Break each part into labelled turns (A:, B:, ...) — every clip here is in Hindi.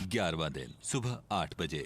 A: 11वां दिन सुबह 8 बजे।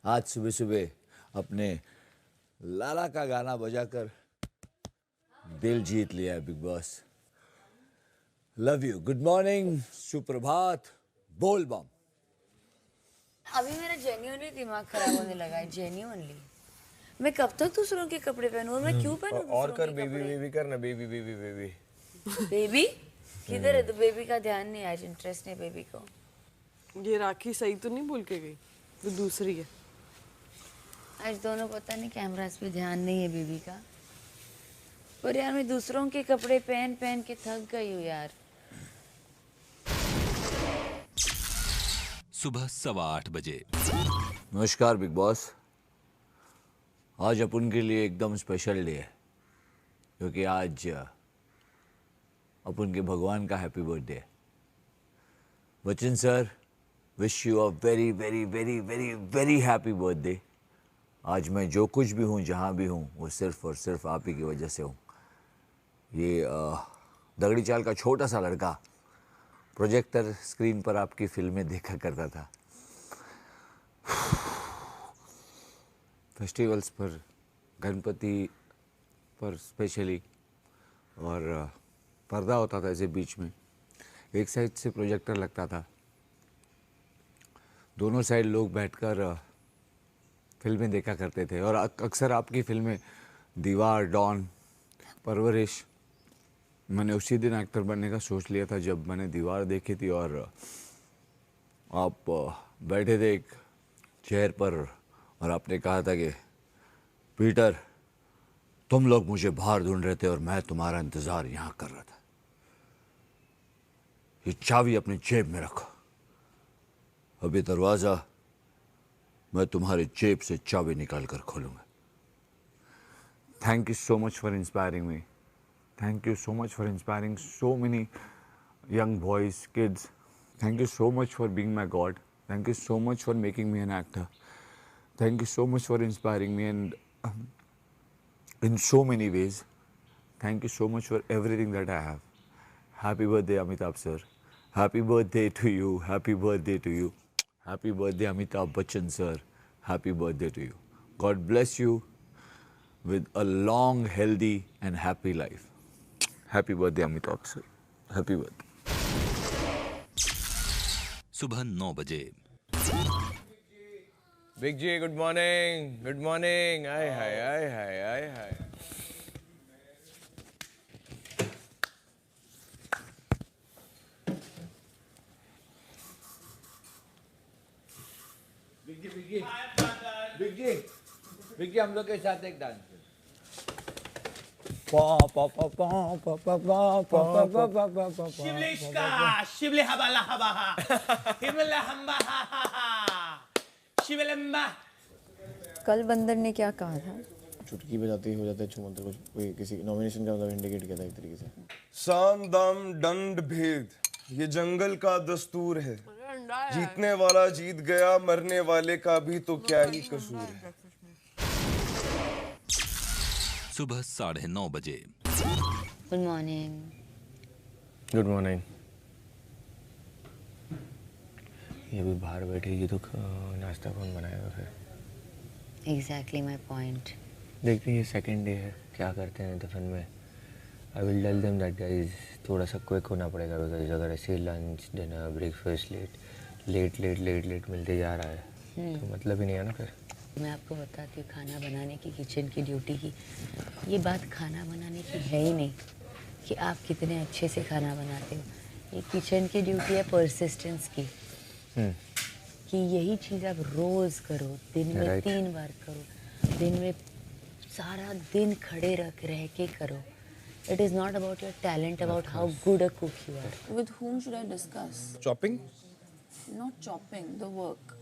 B: आज सुबह सुबह अपने लाला का गाना बजाकर दिल जीत लिया है big boss. Love you, good morning, सुप्रभात, बोल बम।
C: अभी मेरा जेन्युइनली दिमाग खराब होने लगा है, जेन्युइनली। मैं कब तक दूसरों के कपड़े पहनूं और मैं क्यों पहनूं
D: और
C: दूसरों
D: कर
C: के
D: बेबी
C: कपड़े?
D: बेबी करना बेबी बेबी बेबी
C: बेबी किधर है? तो बेबी का ध्यान नहीं, आज इंटरेस्ट नहीं बेबी को।
E: ये राखी सही तो नहीं बोल के गई, तो दूसरी है।
C: आज दोनों पता नहीं कैमरास पे ध्यान नहीं है बेबी का। पर यार मैं दूसरों के कपड़े पहन पहन के थक गई हूँ यार।
A: सुबह 8:15 बजे।
B: नमस्कार बिग बॉस। आज अपन के लिए एकदम स्पेशल डे है क्योंकि आज अपन के भगवान का हैप्पी बर्थडे है। Bachchan sir, wish you a very very very very very happy birthday. आज मैं जो कुछ भी हूँ, जहाँ भी हूँ, वो सिर्फ और सिर्फ आप ही की वजह से हूँ। ये दगड़ी चाल का छोटा सा लड़का प्रोजेक्टर स्क्रीन पर आपकी फिल्में देखा करता था। फेस्टिवल्स पर, गणपति पर स्पेशली, और पर्दा होता था ऐसे बीच में, एक साइड से प्रोजेक्टर लगता था, दोनों साइड लोग बैठकर फिल्में देखा करते थे। और अक्सर आपकी फिल्में दीवार, डॉन, परवरिश, मैंने उसी दिन एक्टर बनने का सोच लिया था जब मैंने दीवार देखी थी और आप बैठे थे एक चेयर पर और आपने कहा था कि पीटर, तुम लोग मुझे बाहर ढूंढ रहे थे और मैं तुम्हारा इंतज़ार यहाँ कर रहा था। ये चाबी अपनी जेब में रखो, अभी दरवाज़ा मैं तुम्हारी जेब से चाबी निकाल कर खोलूँगा। Thank you so much for inspiring me. Thank you so much for inspiring so many young boys, kids. Thank you so much for being my God. Thank you so much for making me an actor. Thank you so much for inspiring me and in so many ways. Thank you so much for everything that I have. Happy birthday, Amitabh sir. Happy birthday to you. Happy birthday to you. Happy birthday, Amitabh Bachchan sir. Happy birthday to you. God bless you with a long, healthy and happy life. Happy birthday, Amitabh sir. Happy birthday.
A: सुबह 9 बजे।
D: बिग जी गुड मॉर्निंग, गुड मॉर्निंग। आय हाय आय हाय आय हाय।
B: बिग जी हम लोग के साथ एक डांस।
F: शिवलिश्का शिवले हबाला हबाहा हिमला हम्बा हा हा हा शिवलम्बा।
C: कल बंदर ने क्या कहा था?
D: चुटकी बजाते ही हो जाता है छुमंतर कुछ, कोई किसी नॉमिनेशन का मतलब इंडिकेट किया था एक तरीके से।
G: साम दाम दंड भेद ये जंगल का दस्तूर है। जीतने वाला जीत गया, मरने वाले का भी तो क्या ही कसूर है।
A: सुबह 9:30 बजे।
C: Good morning.
D: Good morning. ये भी बाहर बैठेगी तो नाश्ता कौन बनाएगा फिर?
C: Exactly my point.
D: देखते हैं, ये सेकंड डे है, क्या करते हैं दफन में।
H: I will tell them that guys थोड़ा सा क्विक होना पड़ेगा बिकॉज अगर ऐसे लंच डिनर ब्रेकफास्ट लेट मिलते जा रहा है तो मतलब ही नहीं है ना फिर।
C: मैं आपको बताती हूँ खाना बनाने की, किचन की ड्यूटी की। ये बात खाना बनाने की है ही नहीं कि आप कितने अच्छे से खाना बनाते हो। ये किचन की ड्यूटी है परसिस्टेंस की, कि यही चीज़ आप रोज़ करो, दिन में 3 बार करो, दिन में सारा दिन खड़े रह के करो। It is not about your talent, about how good a cook you are.
I: With whom should I discuss?
G: Chopping
I: Not chopping, the work.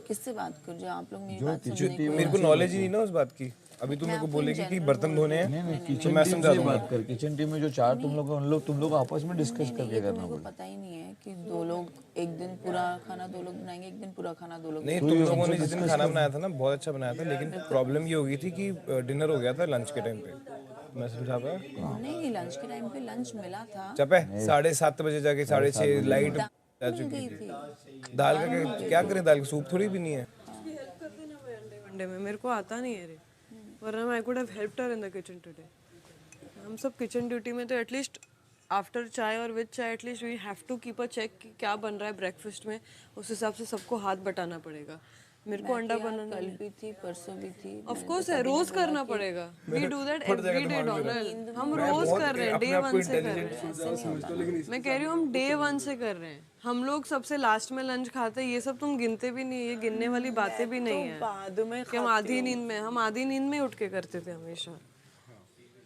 I: किससे बात कर जो आप लोग मेरी बात सुनने को
G: मेरे को नॉलेज ही नहीं ना उस बात की। अभी तू मेरे को बोलेगी कि बर्तन धोने हैं,
B: नहीं
G: तो मैं समझा दूंगा।
B: बात कर किचन टीम में जो 4 तुम लोग तुम लोग आपस में डिस्कस करके करना
I: मेरे को
B: पड़ेगा।
I: पता ही नहीं है कि 2 लोग एक दिन पूरा खाना 2 लोग बनाएंगे, एक दिन पूरा खाना 2 लोग
G: नहीं, तुम लोगों ने जिस दिन खाना बनाया था ना बहुत अच्छा बनाया था, लेकिन प्रॉब्लम ये हो गई थी कि डिनर हो गया था लंच के टाइम पे। मैं समझा पाया?
I: नहीं, लंच के टाइम पे लंच मिला था।
G: चपे 7:30 बजे जाके 6:30 लाइट आ
I: मिल
G: चुकी
I: गई
G: थी।
I: थी।
G: दाल का क्या करें, दाल की सूप थोड़ी भी नहीं है।
E: वनडे में मेरे को आता नहीं है रे, वरना I could have helped her in the kitchen today. हम सब किचन ड्यूटी में तो एटलीस्ट आफ्टर चाय और with chai at least we have to keep a check कि क्या बन रहा है ब्रेकफास्ट में, उस हिसाब से सबको हाथ बटाना पड़ेगा। मेरे को अंडा बनाना
I: कल भी थी, परसों भी थी।
E: ऑफ कोर्स है, रोज करना पड़ेगा। We do that every day डोनल, हम रोज कर रहे हैं, डे 1 से कर रहे हैं। मैं कह रही हूँ हम डे 1 से कर रहे हैं। हम लोग सबसे लास्ट में लंच खाते हैं, ये सब तुम गिनते भी नहीं, ये गिनने वाली बातें भी नहीं है।
I: बाद में
E: कि हम आधी नींद में उठ के करते थे हमेशा।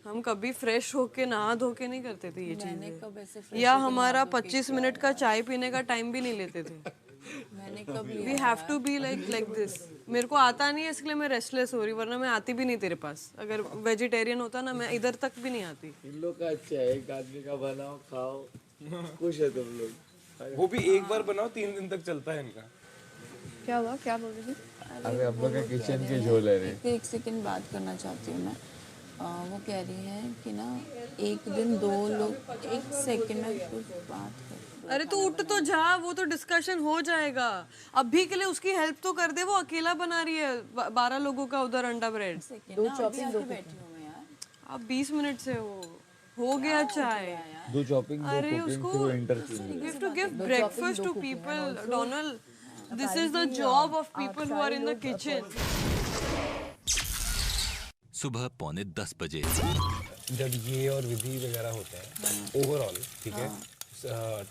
E: हम कभी फ्रेश होके नहा धो के नहीं करते थे ये चीजें, या हमारा 25 मिनट का चाय पीने का टाइम भी नहीं लेते थे।
I: मैंने कब
E: we have to be like this. मेरे को आता नहीं है इसलिए मैं रेस्टलेस हो रही, वरना मैं आती भी नहीं तेरे पास। अगर वेजिटेरियन होता ना मैं इधर तक भी नहीं आती।
B: इन लोग का अच्छा है, एक आदमी का बनाओ खाओ, खुश है तुम लोग।
G: वो भी एक बार बनाओ 3 दिन तक चलता है इनका।
I: क्या हुआ, क्या बोल रही थी?
B: अरे अब्बा का किचन के झोल है रे।
I: एक सेकंड बात करना चाहती हूँ मैं। वो कह रही है कि ना एक दिन 2 लोग, एक सेकंड में कुछ बात कर।
E: अरे तो उठ तो जा, वो तो डिस्कशन हो जाएगा। अभी के लिए उसकी हेल्प तो कर दे, वो अकेला बना रही है 12 लोगों का उधर अंडा ब्रेड।
I: 2 चॉपिंग 2 बैठी हूँ मैं यार।
E: अब 20 मिनट से हो गया चाय।
B: 2 चॉपिंग 2
E: अरे
B: कुकिंग
E: उसको
B: फिर interchange.
E: you have to give breakfast to people, Donald. This is the job of people who are in the kitchen.
A: सुबह 9:45 बजे।
J: जब ये और विधि वगैरह होता है ओवरऑल, ठीक है,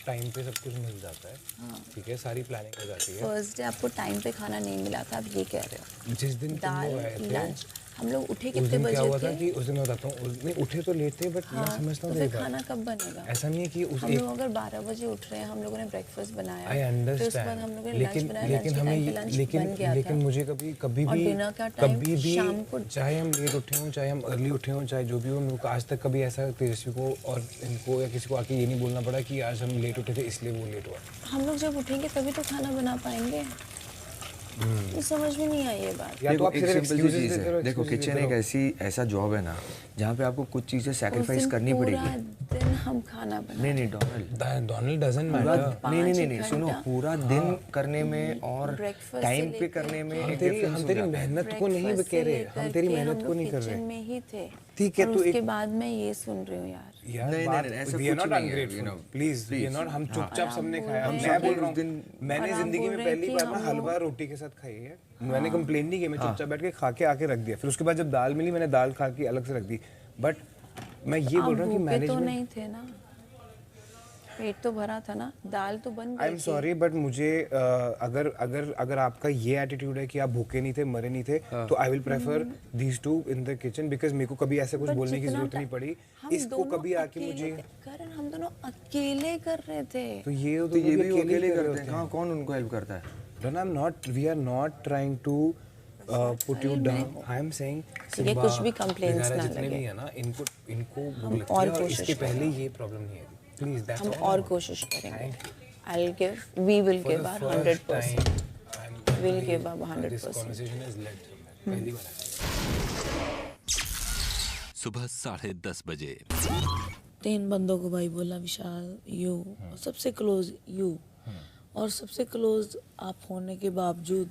J: टाइम पे सब कुछ मिल जाता है, ठीक है, सारी प्लानिंग हो जाती है।
I: फर्स्ट डे आपको टाइम पे खाना नहीं मिला था, आप ये कह रहे हो?
J: जिस दिन तुम लोग आए थे
I: लंच हम लोग उठे
J: उस
I: कितने
J: दिन क्या
I: बजे
J: हुआ था
I: थे?
J: कि उस दिन मैं बताता हूँ, नहीं उठे तो लेट थे, बट मैं समझता हूँ
I: तो फिर खाना कब बनेगा?
J: ऐसा नहीं है कि उस
I: हम लोग अगर 12 बजे उठ रहे हैं, हम लोगों ने ब्रेकफास्ट बनाया,
J: आई
I: फिर उसके बाद हम लोगों ने लंच बनाया,
J: लेकिन हमें लेकिन मुझे कभी
I: और
J: भी
I: डिनर का टाइम शाम को,
J: चाहे हम लेट उठे हों चाहे हम अर्ली उठे हों चाहे जो भी हो, मेरे को आज तक कभी ऐसा तेजस्वी को और इनको या किसी को आके ये नहीं बोलना पड़ा कि आज हम लेट उठे थे इसलिए वो लेट हुआ।
I: हम लोग जब उठेंगे तभी तो खाना बना पाएंगे। ये समझ में नहीं आई ये बात।
H: देखो एक सिंपल सी चीज़ है, देखो किचन एक ऐसा जॉब है ना जहाँ पे आपको कुछ चीज़ें सैक्रिफाइस करनी पड़ेगी।
I: पूरा दिन हम खाना बनाए।
H: नहीं
J: डोनाल्ड डजंट मैटर।
H: नहीं सुनो, पूरा दिन करने में और टाइम पे करने में
J: हम तेरी मेहनत को नहीं कह रहे, हम तेरी मेहनत को नहीं कर रहे।
I: में ही थे,
J: ठीक है, तो
I: उसके बाद मैं ये सुन रही हूँ यार।
J: We are not ungrateful, please, we are not। हम चुपचाप सबने खाया। मैं बोल रहा हूँ, मैंने जिंदगी में पहली बार ना हलवा रोटी के साथ खाई है। मैंने कंप्लेन नहीं किया, मैं चुपचाप बैठ के खा के आके रख दिया। फिर उसके बाद जब दाल मिली मैंने दाल खा के अलग से रख दी। बट मैं ये बोल रहा हूँ कि मैनेजमेंट
I: तो नहीं थे ना, पेट तो भरा था ना, दाल तो बन गई।
J: आई एम सॉरी, बट मुझे अगर आपका ये एटीट्यूड है कि आप भूखे नहीं थे, मरे नहीं थे, तो I will prefer these two in the kitchen, because मेरे को कभी ऐसा कुछ बोलने की जरूरत नहीं पड़ी। इसको कभी आके मुझे
I: करण, हम दोनों अकेले कर रहे थे।
H: तो ये भी अकेले करते हैं। हाँ, कौन उनको हेल्प करता है?
J: We are not trying to put you down. I am saying
I: ये कुछ भी कंप्लेंट्स ना
J: जितने भी
I: लगे।
J: है ना, इनको भूख लगती
I: और
J: है और
I: कोशिश
J: इसके पहले ये प्रॉब्लम नहीं है। प्लीज दैट्स
I: हम और कोशिश करेंगे। We will give our 100%. We'll give our 100%.
J: This conversation is led somewhere. पहली बार
A: सुबह 10:30 बजे।
K: 3 बंदों को भाई बोला, विशाल यू, सबसे क्लोज यू, और सबसे क्लोज आप होने के बावजूद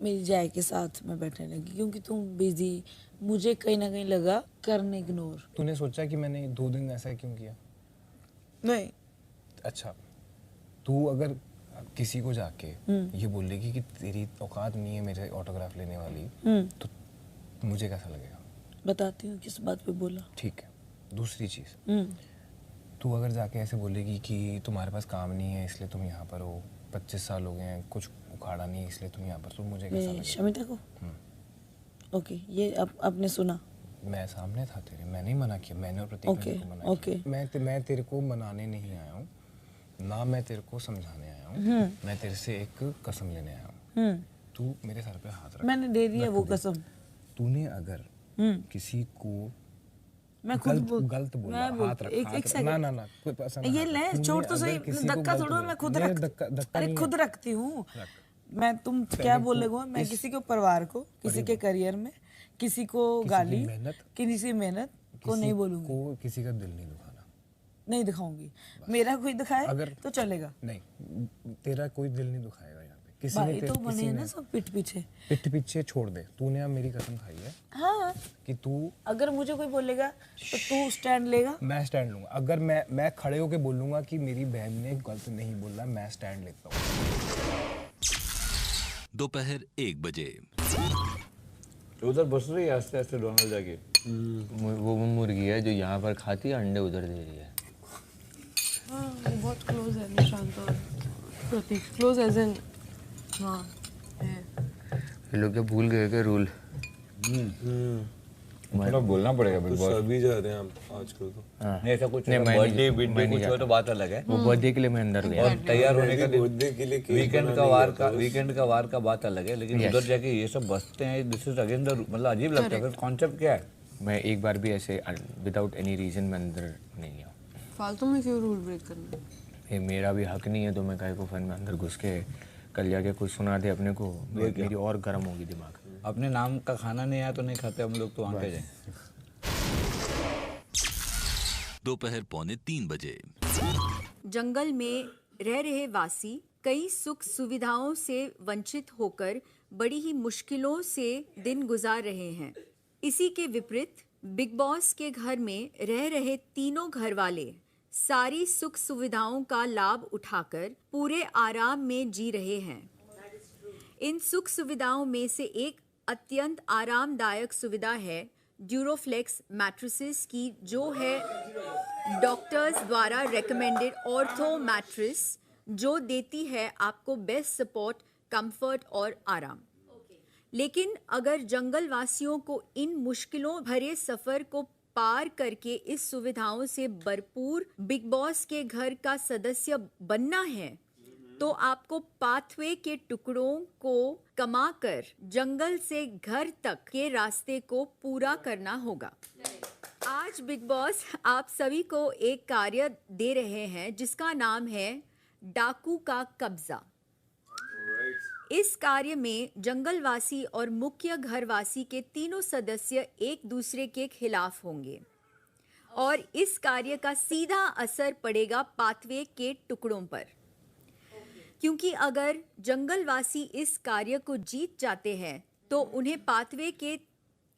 K: मेरी जाय के साथ मैं बैठने लगी क्योंकि तुम बिजी, मुझे कहीं ना कहीं लगा करने इग्नोर।
J: तूने सोचा कि मैंने 2 दिन ऐसा क्यों किया?
K: नहीं।
J: अच्छा, तू अगर किसी को जाके ये बोल देगी कि तेरी औकात नहीं है मेरे ऑटोग्राफ लेने वाली, तो मुझे कैसा लगेगा?
K: बताती हूँ किस बात पे बोला।
J: ठीक है। दूसरी चीज़, तू अगर जाके ऐसे बोलेगी कि तुम्हारे पास काम नहीं है इसलिए तुम यहाँ पर हो, 25 साल हो गए हैं, कुछ उखाड़ा नहीं है इसलिए तुम यहाँ पर, तो मुझे कैसा लगेगा?
K: शमिता को? ओके, ये आपने सुना?
J: मैं सामने था तेरे, मैंने ही मना किया, मैंने और प्रतीक ने तेरे को मना किया। मैं तेरे को मनाने नहीं आया हूँ, ना मैं तेरे को समझाने आया हूँ, मैं तेरे से एक कसम लेने आया हूँ। तू मेरे सर पे हाथ रख।
K: मैंने दे दिया वो कसम।
J: तूने अगर किसी को
K: मैं खुद
J: गलत बोला, हाथ रख,
K: एक
J: ना ना ना, कोई पसंद
K: ये ले छोड़ तो सही, धक्का थोड़ा, मैं खुद अरे खुद रखती हूँ मैं। तुम क्या बोलेगो? मैं किसी के परिवार को, किसी के करियर में, किसी को गाली, किसी मेहनत को नहीं बोलूंगी।
J: को किसी का दिल नहीं दुखाना,
K: नहीं दिखाऊंगी। मेरा कोई दिखाए अगर तो चलेगा,
J: नहीं तेरा कोई दिल नहीं दुखाएगा यहाँ पे। किसी
K: ने तो बने ना सब पीठ पीछे
J: छोड़ दे। तूने अब मेरी कसम खाई है
K: हाँ
J: कि तू,
K: अगर मुझे कोई बोलेगा तो तू स्टैंड लेगा?
J: मैं स्टैंड लूंगा। अगर मैं खड़े होके बोलूंगा कि मेरी बहन ने गलत नहीं बोला, मैं स्टैंड लेता हूँ।
A: दोपहर 1 बजे।
B: उधर बस रही है आस्ते आस्ते डोनाल्ड जाके।
H: वो मुर्गी है जो यहाँ पर खाती है, अंडे उधर दे रही है।
E: हाँ, वो बहुत क्लोज है निशांत और प्रतीक, क्लोज एज इन हाँ है।
H: ये लोग क्या भूल गए क्या रूल?
B: मतलब बोलना पड़ेगा बिग बॉस।
G: सभी जा रहे हैं आजकल तो।
B: नहीं ऐसा कुछ नहीं, बर्थडे कुछ हो तो बात अलग है।
H: वो बर्थडे के लिए मैं अंदर गया,
B: तैयार होने का
G: बर्थडे के लिए
B: वीकेंड का वार का बात अलग है, लेकिन उधर जाके ये सब बसते हैं, दिस इज अगेन द, मतलब अजीब लगता है। कॉन्सेप्ट क्या है?
H: मैं एक बार भी ऐसे विदाउट एनी रीजन मैं अंदर नहीं गया।
E: फालतू में क्यों रूल ब्रेक करना?
H: ये मेरा भी हक नहीं है, तो मैं काहे को फन में अंदर घुस के कल जाके कुछ सुना दे अपने को, मेरी और गर्म होगी दिमाग।
B: अपने नाम का खाना नहीं आया तो नहीं खाते हम लोग, तो वहाँ पे जाए।
A: दोपहर 2:45 बजे।
L: जंगल में रह रहे वासी कई सुख सुविधाओं से वंचित होकर बड़ी ही मुश्किलों से दिन गुजार रहे हैं। इसी के विपरीत बिग बॉस के घर में रह रहे तीनों घर वाले सारी सुख सुविधाओं का लाभ उठाकर पूरे आराम में जी रहे हैं। इन सुख सुविधाओं में से एक अत्यंत आरामदायक सुविधा है ड्यूरोफ्लेक्स मैट्रेसेस की, जो है डॉक्टर्स द्वारा रेकमेंडेड ऑर्थो मैट्रेस, जो देती है आपको बेस्ट सपोर्ट, कंफर्ट और आराम। लेकिन अगर जंगल वासियों को इन मुश्किलों भरे सफर को पार करके इस सुविधाओं से भरपूर बिग बॉस के घर का सदस्य बनना है, तो आपको पाथवे के टुकड़ों को कमाकर जंगल से घर तक के रास्ते को पूरा करना होगा। आज बिग बॉस आप सभी को एक कार्य दे रहे हैं जिसका नाम है डाकू का कब्जा। इस कार्य में जंगलवासी और मुख्य घरवासी के तीनों सदस्य एक दूसरे के खिलाफ होंगे और इस कार्य का सीधा असर पड़ेगा पाथवे के टुकड़ों पर, क्योंकि अगर जंगलवासी इस कार्य को जीत जाते हैं तो उन्हें पाथवे के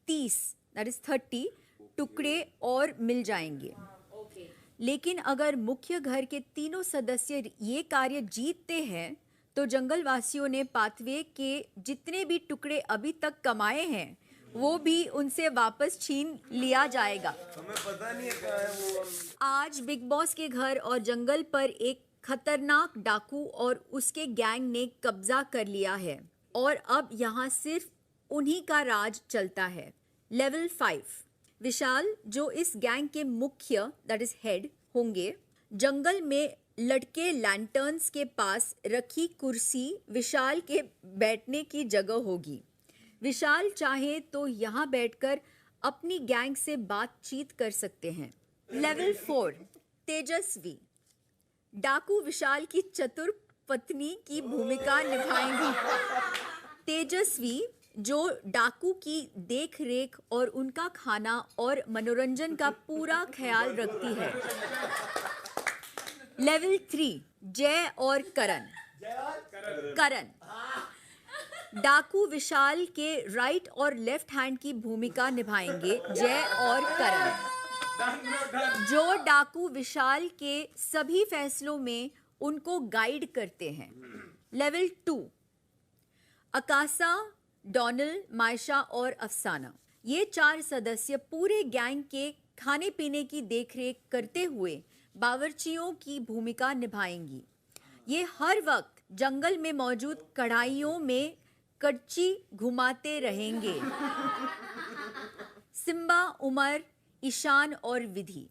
L: 30 टुकड़े और मिल जाएंगे। लेकिन अगर मुख्य घर के तीनों सदस्य ये कार्य जीतते हैं तो जंगलवासियों ने पाथवे के जितने भी टुकड़े अभी तक कमाए हैं वो भी उनसे वापस छीन लिया जाएगा।
G: हमें पता नहीं है कहाँ है वो।
L: आज बिग बॉस के घर और जंगल पर एक खतरनाक डाकू और उसके गैंग ने कब्जा कर लिया है और अब यहाँ सिर्फ उन्हीं का राज चलता है। लेवल 5 विशाल, जो इस गैंग के मुख्य दैट इज हेड होंगे, जंगल में लटके लैंटर्न्स के पास रखी कुर्सी विशाल के बैठने की जगह होगी। विशाल चाहे तो यहाँ बैठकर अपनी गैंग से बातचीत कर सकते हैं। लेवल 4 तेजस्वी, डाकू विशाल की चतुर पत्नी की भूमिका निभाएंगी। तेजस्वी जो डाकू की देख रेख और उनका खाना और मनोरंजन का पूरा ख्याल रखती है। लेवल 3 जय और करण। डाकू विशाल के राइट और लेफ्ट हैंड की भूमिका निभाएंगे जय और करण, जो डाकू विशाल के सभी फैसलों में उनको गाइड करते हैं। लेवल 2, अकासा, डोनल, मायशा और अफसाना, ये 4 सदस्य पूरे गैंग के खाने पीने की देखरेख करते हुए बावर्चियों की भूमिका निभाएंगी। ये हर वक्त जंगल में मौजूद कढ़ाइयों में कड़ची घुमाते रहेंगे। सिम्बा, उमर, ईशान और विधि,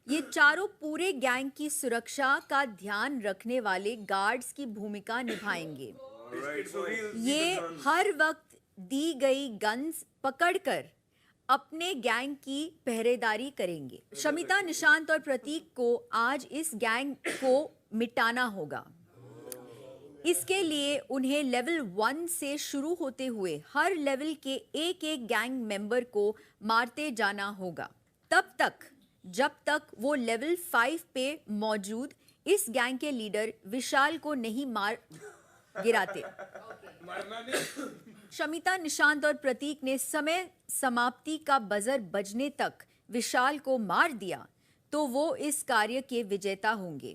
L: ये चारों पूरे गैंग की सुरक्षा का ध्यान रखने वाले गार्ड्स की भूमिका निभाएंगे। ये हर वक्त दी गई गन्स पकड़कर अपने गैंग की पहरेदारी करेंगे। शमिता, निशांत और प्रतीक को आज इस गैंग को मिटाना होगा। इसके लिए उन्हें लेवल 1 से शुरू होते हुए हर लेवल के एक एक गैंग मेंबर को मारते जाना होगा, तब तक जब तक वो लेवल 5 पे मौजूद इस गैंग के लीडर विशाल को नहीं मार गिराते। शमिता, निशांत और प्रतीक ने समय समाप्ति का बजर बजने तक विशाल को मार दिया तो वो इस कार्य के विजेता होंगे।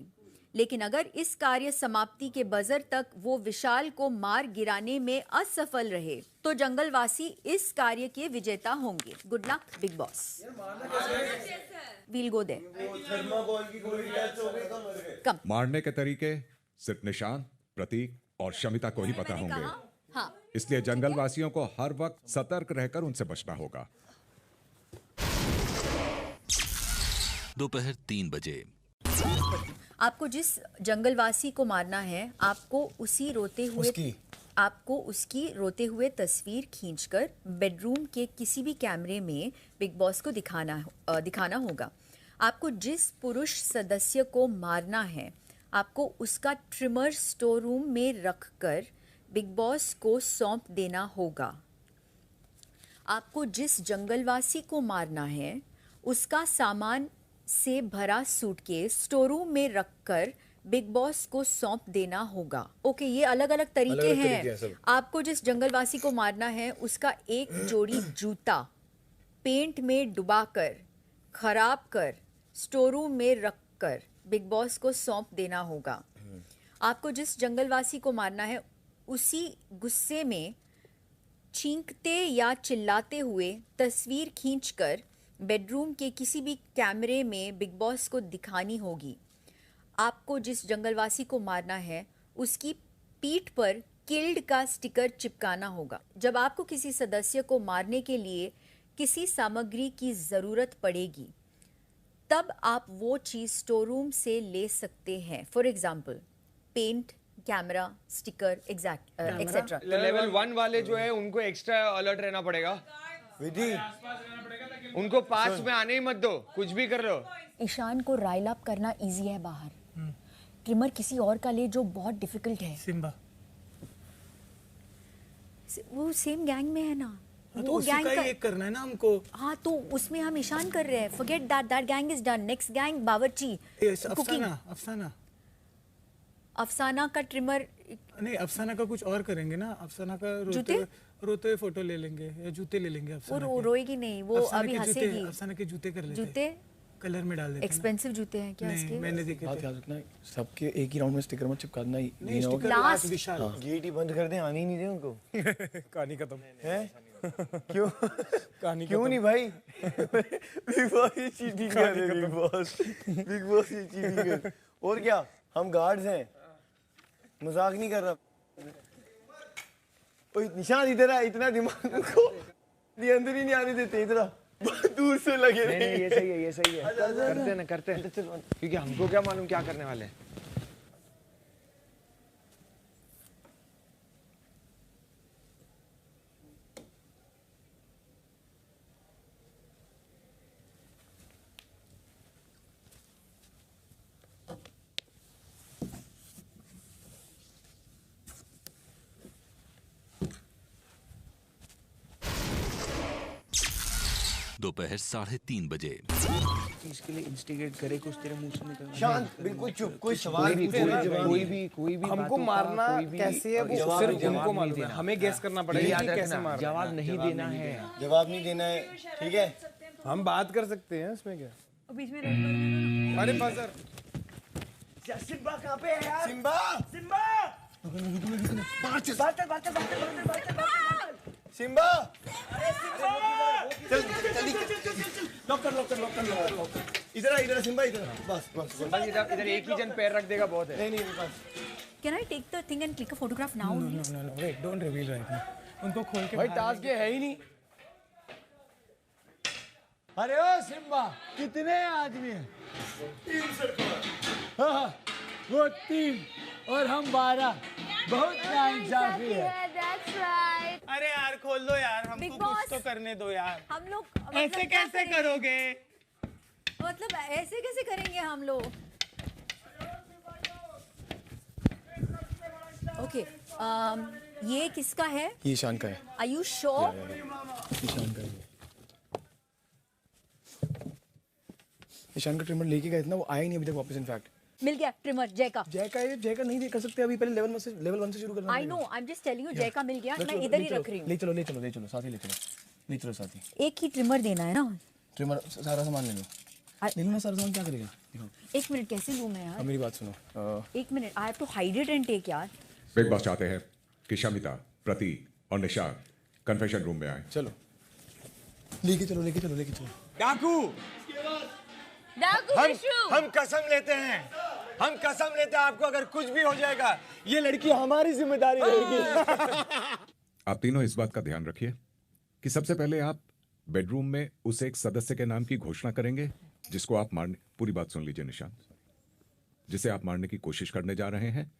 L: लेकिन अगर इस कार्य समाप्ति के बजर तक वो विशाल को मार गिराने में असफल रहे तो जंगलवासी इस कार्य के विजेता होंगे। Good luck big boss. We'll go there. Come.
M: मारने के तरीके सिर्फ निशांत, प्रतीक और शमिता को ही पता होंगे।
L: हाँ।
M: इसलिए जंगलवासियों को हर वक्त सतर्क रहकर उनसे बचना होगा।
A: दोपहर 3 बजे।
L: आपको जिस जंगलवासी को मारना है, आपको उसकी रोते हुए तस्वीर खींचकर बेडरूम के किसी भी कैमरे में बिग बॉस को दिखाना होगा। आपको जिस पुरुष सदस्य को मारना है, आपको उसका ट्रिमर स्टोर रूम में रखकर बिग बॉस को सौंप देना होगा। आपको जिस जंगलवासी को मारना है, उसका सामान से भरा सूटकेस स्टोर रूम में रखकर बिग बॉस को सौंप देना होगा। ओके, ये अलग अलग तरीके हैं। आपको जिस जंगलवासी को मारना है, उसका एक जोड़ी जूता पेंट में डुबाकर खराब कर स्टोर रूम में रखकर बिग बॉस को सौंप देना होगा। आपको जिस जंगलवासी को मारना है, उसी गुस्से में चींकते या चिल्लाते हुए तस्वीर खींचकर बेडरूम के किसी भी कैमरे में बिग बॉस को दिखानी होगी। आपको जिस जंगलवासी को मारना है, उसकी पीठ पर किल्ड का स्टिकर चिपकाना होगा। जब आपको किसी सदस्य को मारने के लिए किसी सामग्री की ज़रूरत पड़ेगी, तब आप वो चीज़ स्टोर रूम से ले सकते हैं। For example paint, camera, sticker, etcetera.
H: Level 1 वाले जो है उनको एक्स्ट्रा अलर्ट रहना पड़ेगा। विधि, उनको पास में आने ही मत दो, कुछ भी कर लो।
N: ईशान को राइल अप करना इजी है बाहर, ट्रिमर किसी और का ले जो बहुत डिफिकल्ट है।
K: सिम्बा,
L: वो सेम गैंग में है ना,
K: तो वो गैंग का एक करना है ना हमको।
L: हाँ, तो उसमें हम ईशान कर रहे हैं। Forget that gang is done. Next gang बावर्ची, कुकिंग। अफसाना का ट्रिमर
K: नहीं, अफसाना का कुछ और करेंगे ना। अफसाना का रोते हुए फोटो ले लेंगे या जूते ले लेंगे।
L: वो रोएगी नहीं, वो अभी हंसेगी।
K: अफसाना के जूते कर लेते हैं।
L: जूते
K: कलर में डाल देते हैं।
L: एक्सपेंसिव जूते हैं क्या इसके?
K: मैंने देखे थे।
D: ध्यान रखना, सबके एक ही राउंड में स्टिकर मत चिपका देना।
K: नहीं, स्टिकर लास्ट विशाल।
D: गेट ही बंद कर दें, आने ही नहीं दे उनको।
K: कहानी खत्म
D: है। क्यों?
K: कहानी
D: क्यों नहीं भाई? बिग बॉस ये चीटिंग कर रहे हैं। बिग बॉस ये चीटिंग कर। और क्या, हम गार्ड्स हैं, मजाक नहीं कर रहा। निशान इधर है, इतना दिमाग को ये अंदर ही नहीं आने देते, इतना दूर से लगे।
H: नहीं, ये सही है करते हैं क्योंकि हमको क्या मालूम क्या करने वाले हैं।
A: दोपहर 3:30 बजे।
J: इसके लिए इंस्टिगेट करे कुछ तेरे मुंह से निकल।
D: शांत, बिल्कुल चुप, कोई सवाल पूछे ना,
J: कोई भी हमको मारना कैसे है वो सिर्फ उनको मालूम है, हमें गेस करना पड़ेगा कि कैसे मारना। जवाब नहीं देना है,
D: जवाब नहीं देना है, ठीक है?
J: हम बात कर सकते हैं इसमें क्या।
E: बीच में
J: अरे बजर
D: सिम्बा कहाँ पे है यार? सिम्बा, सिम्बा, सिम्बा, अरे सिम्बा, चल जल्दी, लॉक कर, इधर सिम्बा, इधर, बस
J: इधर एक ही जन पैर रख देगा बहुत है।
D: नहीं बस।
L: Can I take the thing and click a photograph now?
J: No, wait, don't reveal right now. उनको खोल के
D: भाई टास्क ये है ही नहीं। अरे ओ सिम्बा, कितने आदमी हैं? 3 सरकार। हाँ, वो 3 और हम 12, बहुत नाइंसाफी है।
F: That's right. अरे यार खोल दो यार, हमको कुछ तो करने दो यार।
L: हम लोग
F: ऐसे कैसे करोगे?
L: मतलब ऐसे कैसे करेंगे हम लोग? ओके, ये किसका है?
D: ये ईशान का है।
L: Are you sure?
D: ईशान का है। ईशान का ट्रिमर लेके गए थे ना, वो आया ही नहीं अभी तक वापस। इनफैक्ट
L: मिल गया ट्रिमर जय का
D: नहीं दे कर सकते अभी, पहले लेवल 1 से शुरू करना।
L: I know, I am just telling you, जय का मिल गया, मैं इधर ही रख रही हूँ।
D: ले चलो साथ ही ले चलो साथ ही।
L: एक ही ट्रिमर देना है ना?
D: ट्रिमर सारा सामान ले लो ना, सारा सामान क्या करेगा? दिखाओ।
L: 1 मिनट, कैसे लूँ मैं यार?
D: मेरी बात सुनो।
L: 1 minute, I have to hide it and take यार।
M: बिग बॉस चाहते हैं कि शमिता, प्रतीक और निशा कन्फेशन रूम में आए।
D: चलो लेके चलो।
F: डाकू
D: हम कसम लेते हैं आपको, अगर कुछ भी हो जाएगा ये लड़की हमारी जिम्मेदारी रहेगी।
M: आप तीनों इस बात का ध्यान रखिए कि सबसे पहले आप बेडरूम में उस एक सदस्य के नाम की घोषणा करेंगे जिसको आप मारने, पूरी बात सुन लीजिए निशान, जिसे आप मारने की कोशिश करने जा रहे हैं,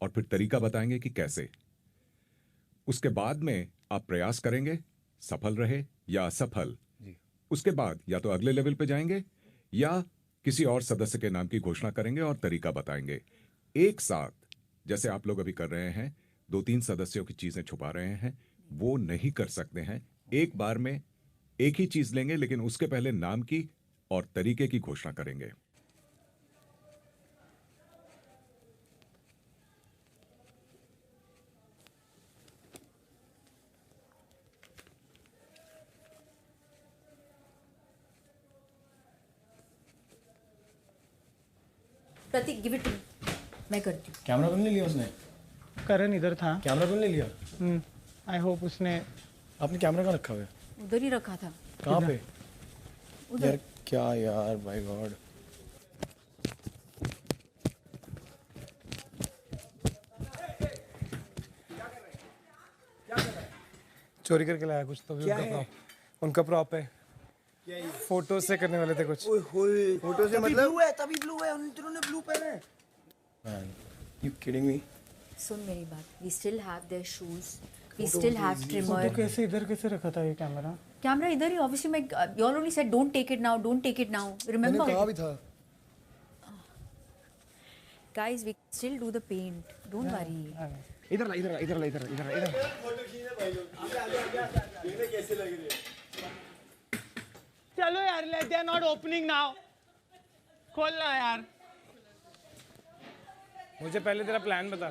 M: और फिर तरीका बताएंगे कि कैसे। उसके बाद में आप प्रयास करेंगे, सफल रहे या असफल, उसके बाद या तो अगले लेवल पे जाएंगे या किसी और सदस्य के नाम की घोषणा करेंगे और तरीका बताएंगे। एक साथ जैसे आप लोग अभी कर रहे हैं, 2-3 सदस्यों की चीजें छुपा रहे हैं, वो नहीं कर सकते हैं। एक बार में एक ही चीज लेंगे, लेकिन उसके पहले नाम की और तरीके की घोषणा करेंगे।
L: प्रतीक, गिव इट टू मी, मैं करती हूँ।
D: कैमरा कौन ले लिया उसने?
J: करण इधर था।
D: कैमरा कौन ले लिया?
J: आई होप उसने।
D: आपने कैमरा कहाँ रखा हुआ है?
L: उधर ही रखा था।
D: कहाँ पे?
L: उधर।
D: यार क्या यार, बाय गॉड।
J: चोरी करके लाया कुछ तो भी। उनका प्रॉप है। फोटो से करने वाले थे कुछ।
D: फोटो से मतलब तभी ब्लू है, उन्होंने ब्लू पहने हैं। Man, you kidding me?
L: सुन मेरी बात, we still have their shoes, we still have trimmer।
J: Photo कैसे इधर कैसे रखा था ये कैमरा?
L: कैमरा इधर ही, obviously मैं, you all only said don't take it now, don't take it now, remember?
D: मैंने कहा भी था।
L: Guys, we still do the paint, don't worry।
J: इधर ला।
D: फोटो खींचने भाई लोग। ये कैसे लग रही है?
F: चलो यार, they are not opening now. खोलना यार।
J: मुझे पहले तेरा प्लान बता।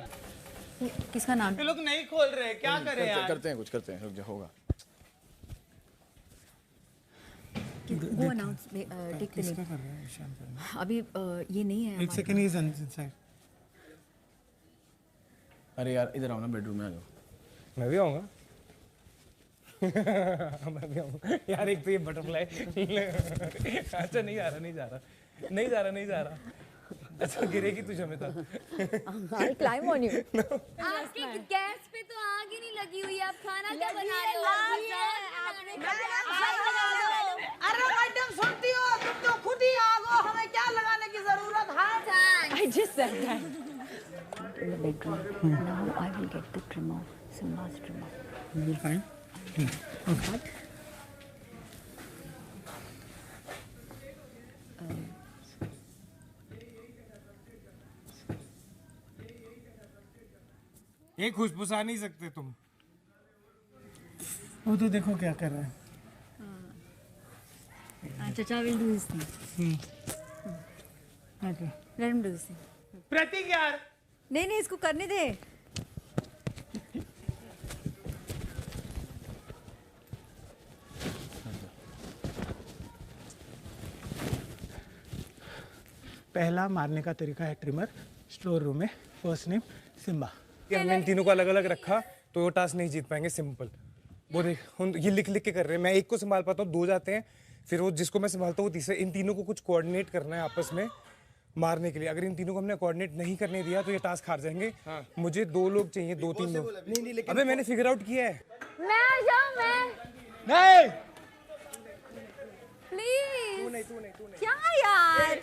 L: किसका नाम?
F: ये लोग नहीं खोल रहे, क्या करें यार?
D: करते हैं, रुक जा, होगा।
L: Go announce, take the name। अभी ये नहीं है।
J: 1 सेकंड, इज इनसाइड।
D: अरे यार इधर आओ ना, बेडरूम में आ जाओ।
J: मैं भी आऊँगा। मैं भी आऊँगा यार। एक तो ये बटरफ्लाई। अच्छा नहीं जा रहा। अच्छा गिरेगी तुझे में था।
L: I'll climb on you।
O: आपके गैस पे तो आग ही नहीं लगी हुई है, आप खाना क्या बना रहे हो?
K: अरे मैडम सुनती हो, तुम तो खुद ही आग हो, हमें क्या लगाने की जरूरत है?
L: I just said that। In the bedroom। Now I will get the trimmer, Simba's trimmer।
J: You will find? Okay। ये खुशबुसा नहीं सकते तुम। वो तो देखो क्या कर रहा है।
O: Chacha will do his thing.
K: Okay.
O: Let him do his thing.
F: प्रतीक यार
L: नहीं इसको करने दे।
F: पहला मारने का तरीका है ट्रिमर, स्टोर रूम में। First name Simba. हमने इन तीनों को अलग अलग रखा तो वो टास्क नहीं जीत पाएंगे। सिंपल वो देख ये लिख लिख के कर रहे हैं। मैं एक को संभाल पाता हूँ, दो जाते हैं, फिर वो जिसको मैं संभालता हूँ वो तीसरे। इन तीनों को कुछ कोऑर्डिनेट करना है आपस में मारने के लिए। अगर इन तीनों को हमने कोऑर्डिनेट नहीं करने दिया तो ये टास्क हार जाएंगे। मुझे 2 लोग चाहिए, 2-3 लोग। अबे मैंने फिगर आउट किया है।
O: मैं आ जाऊं मैं।
F: नहीं
O: प्लीज। क्या यार?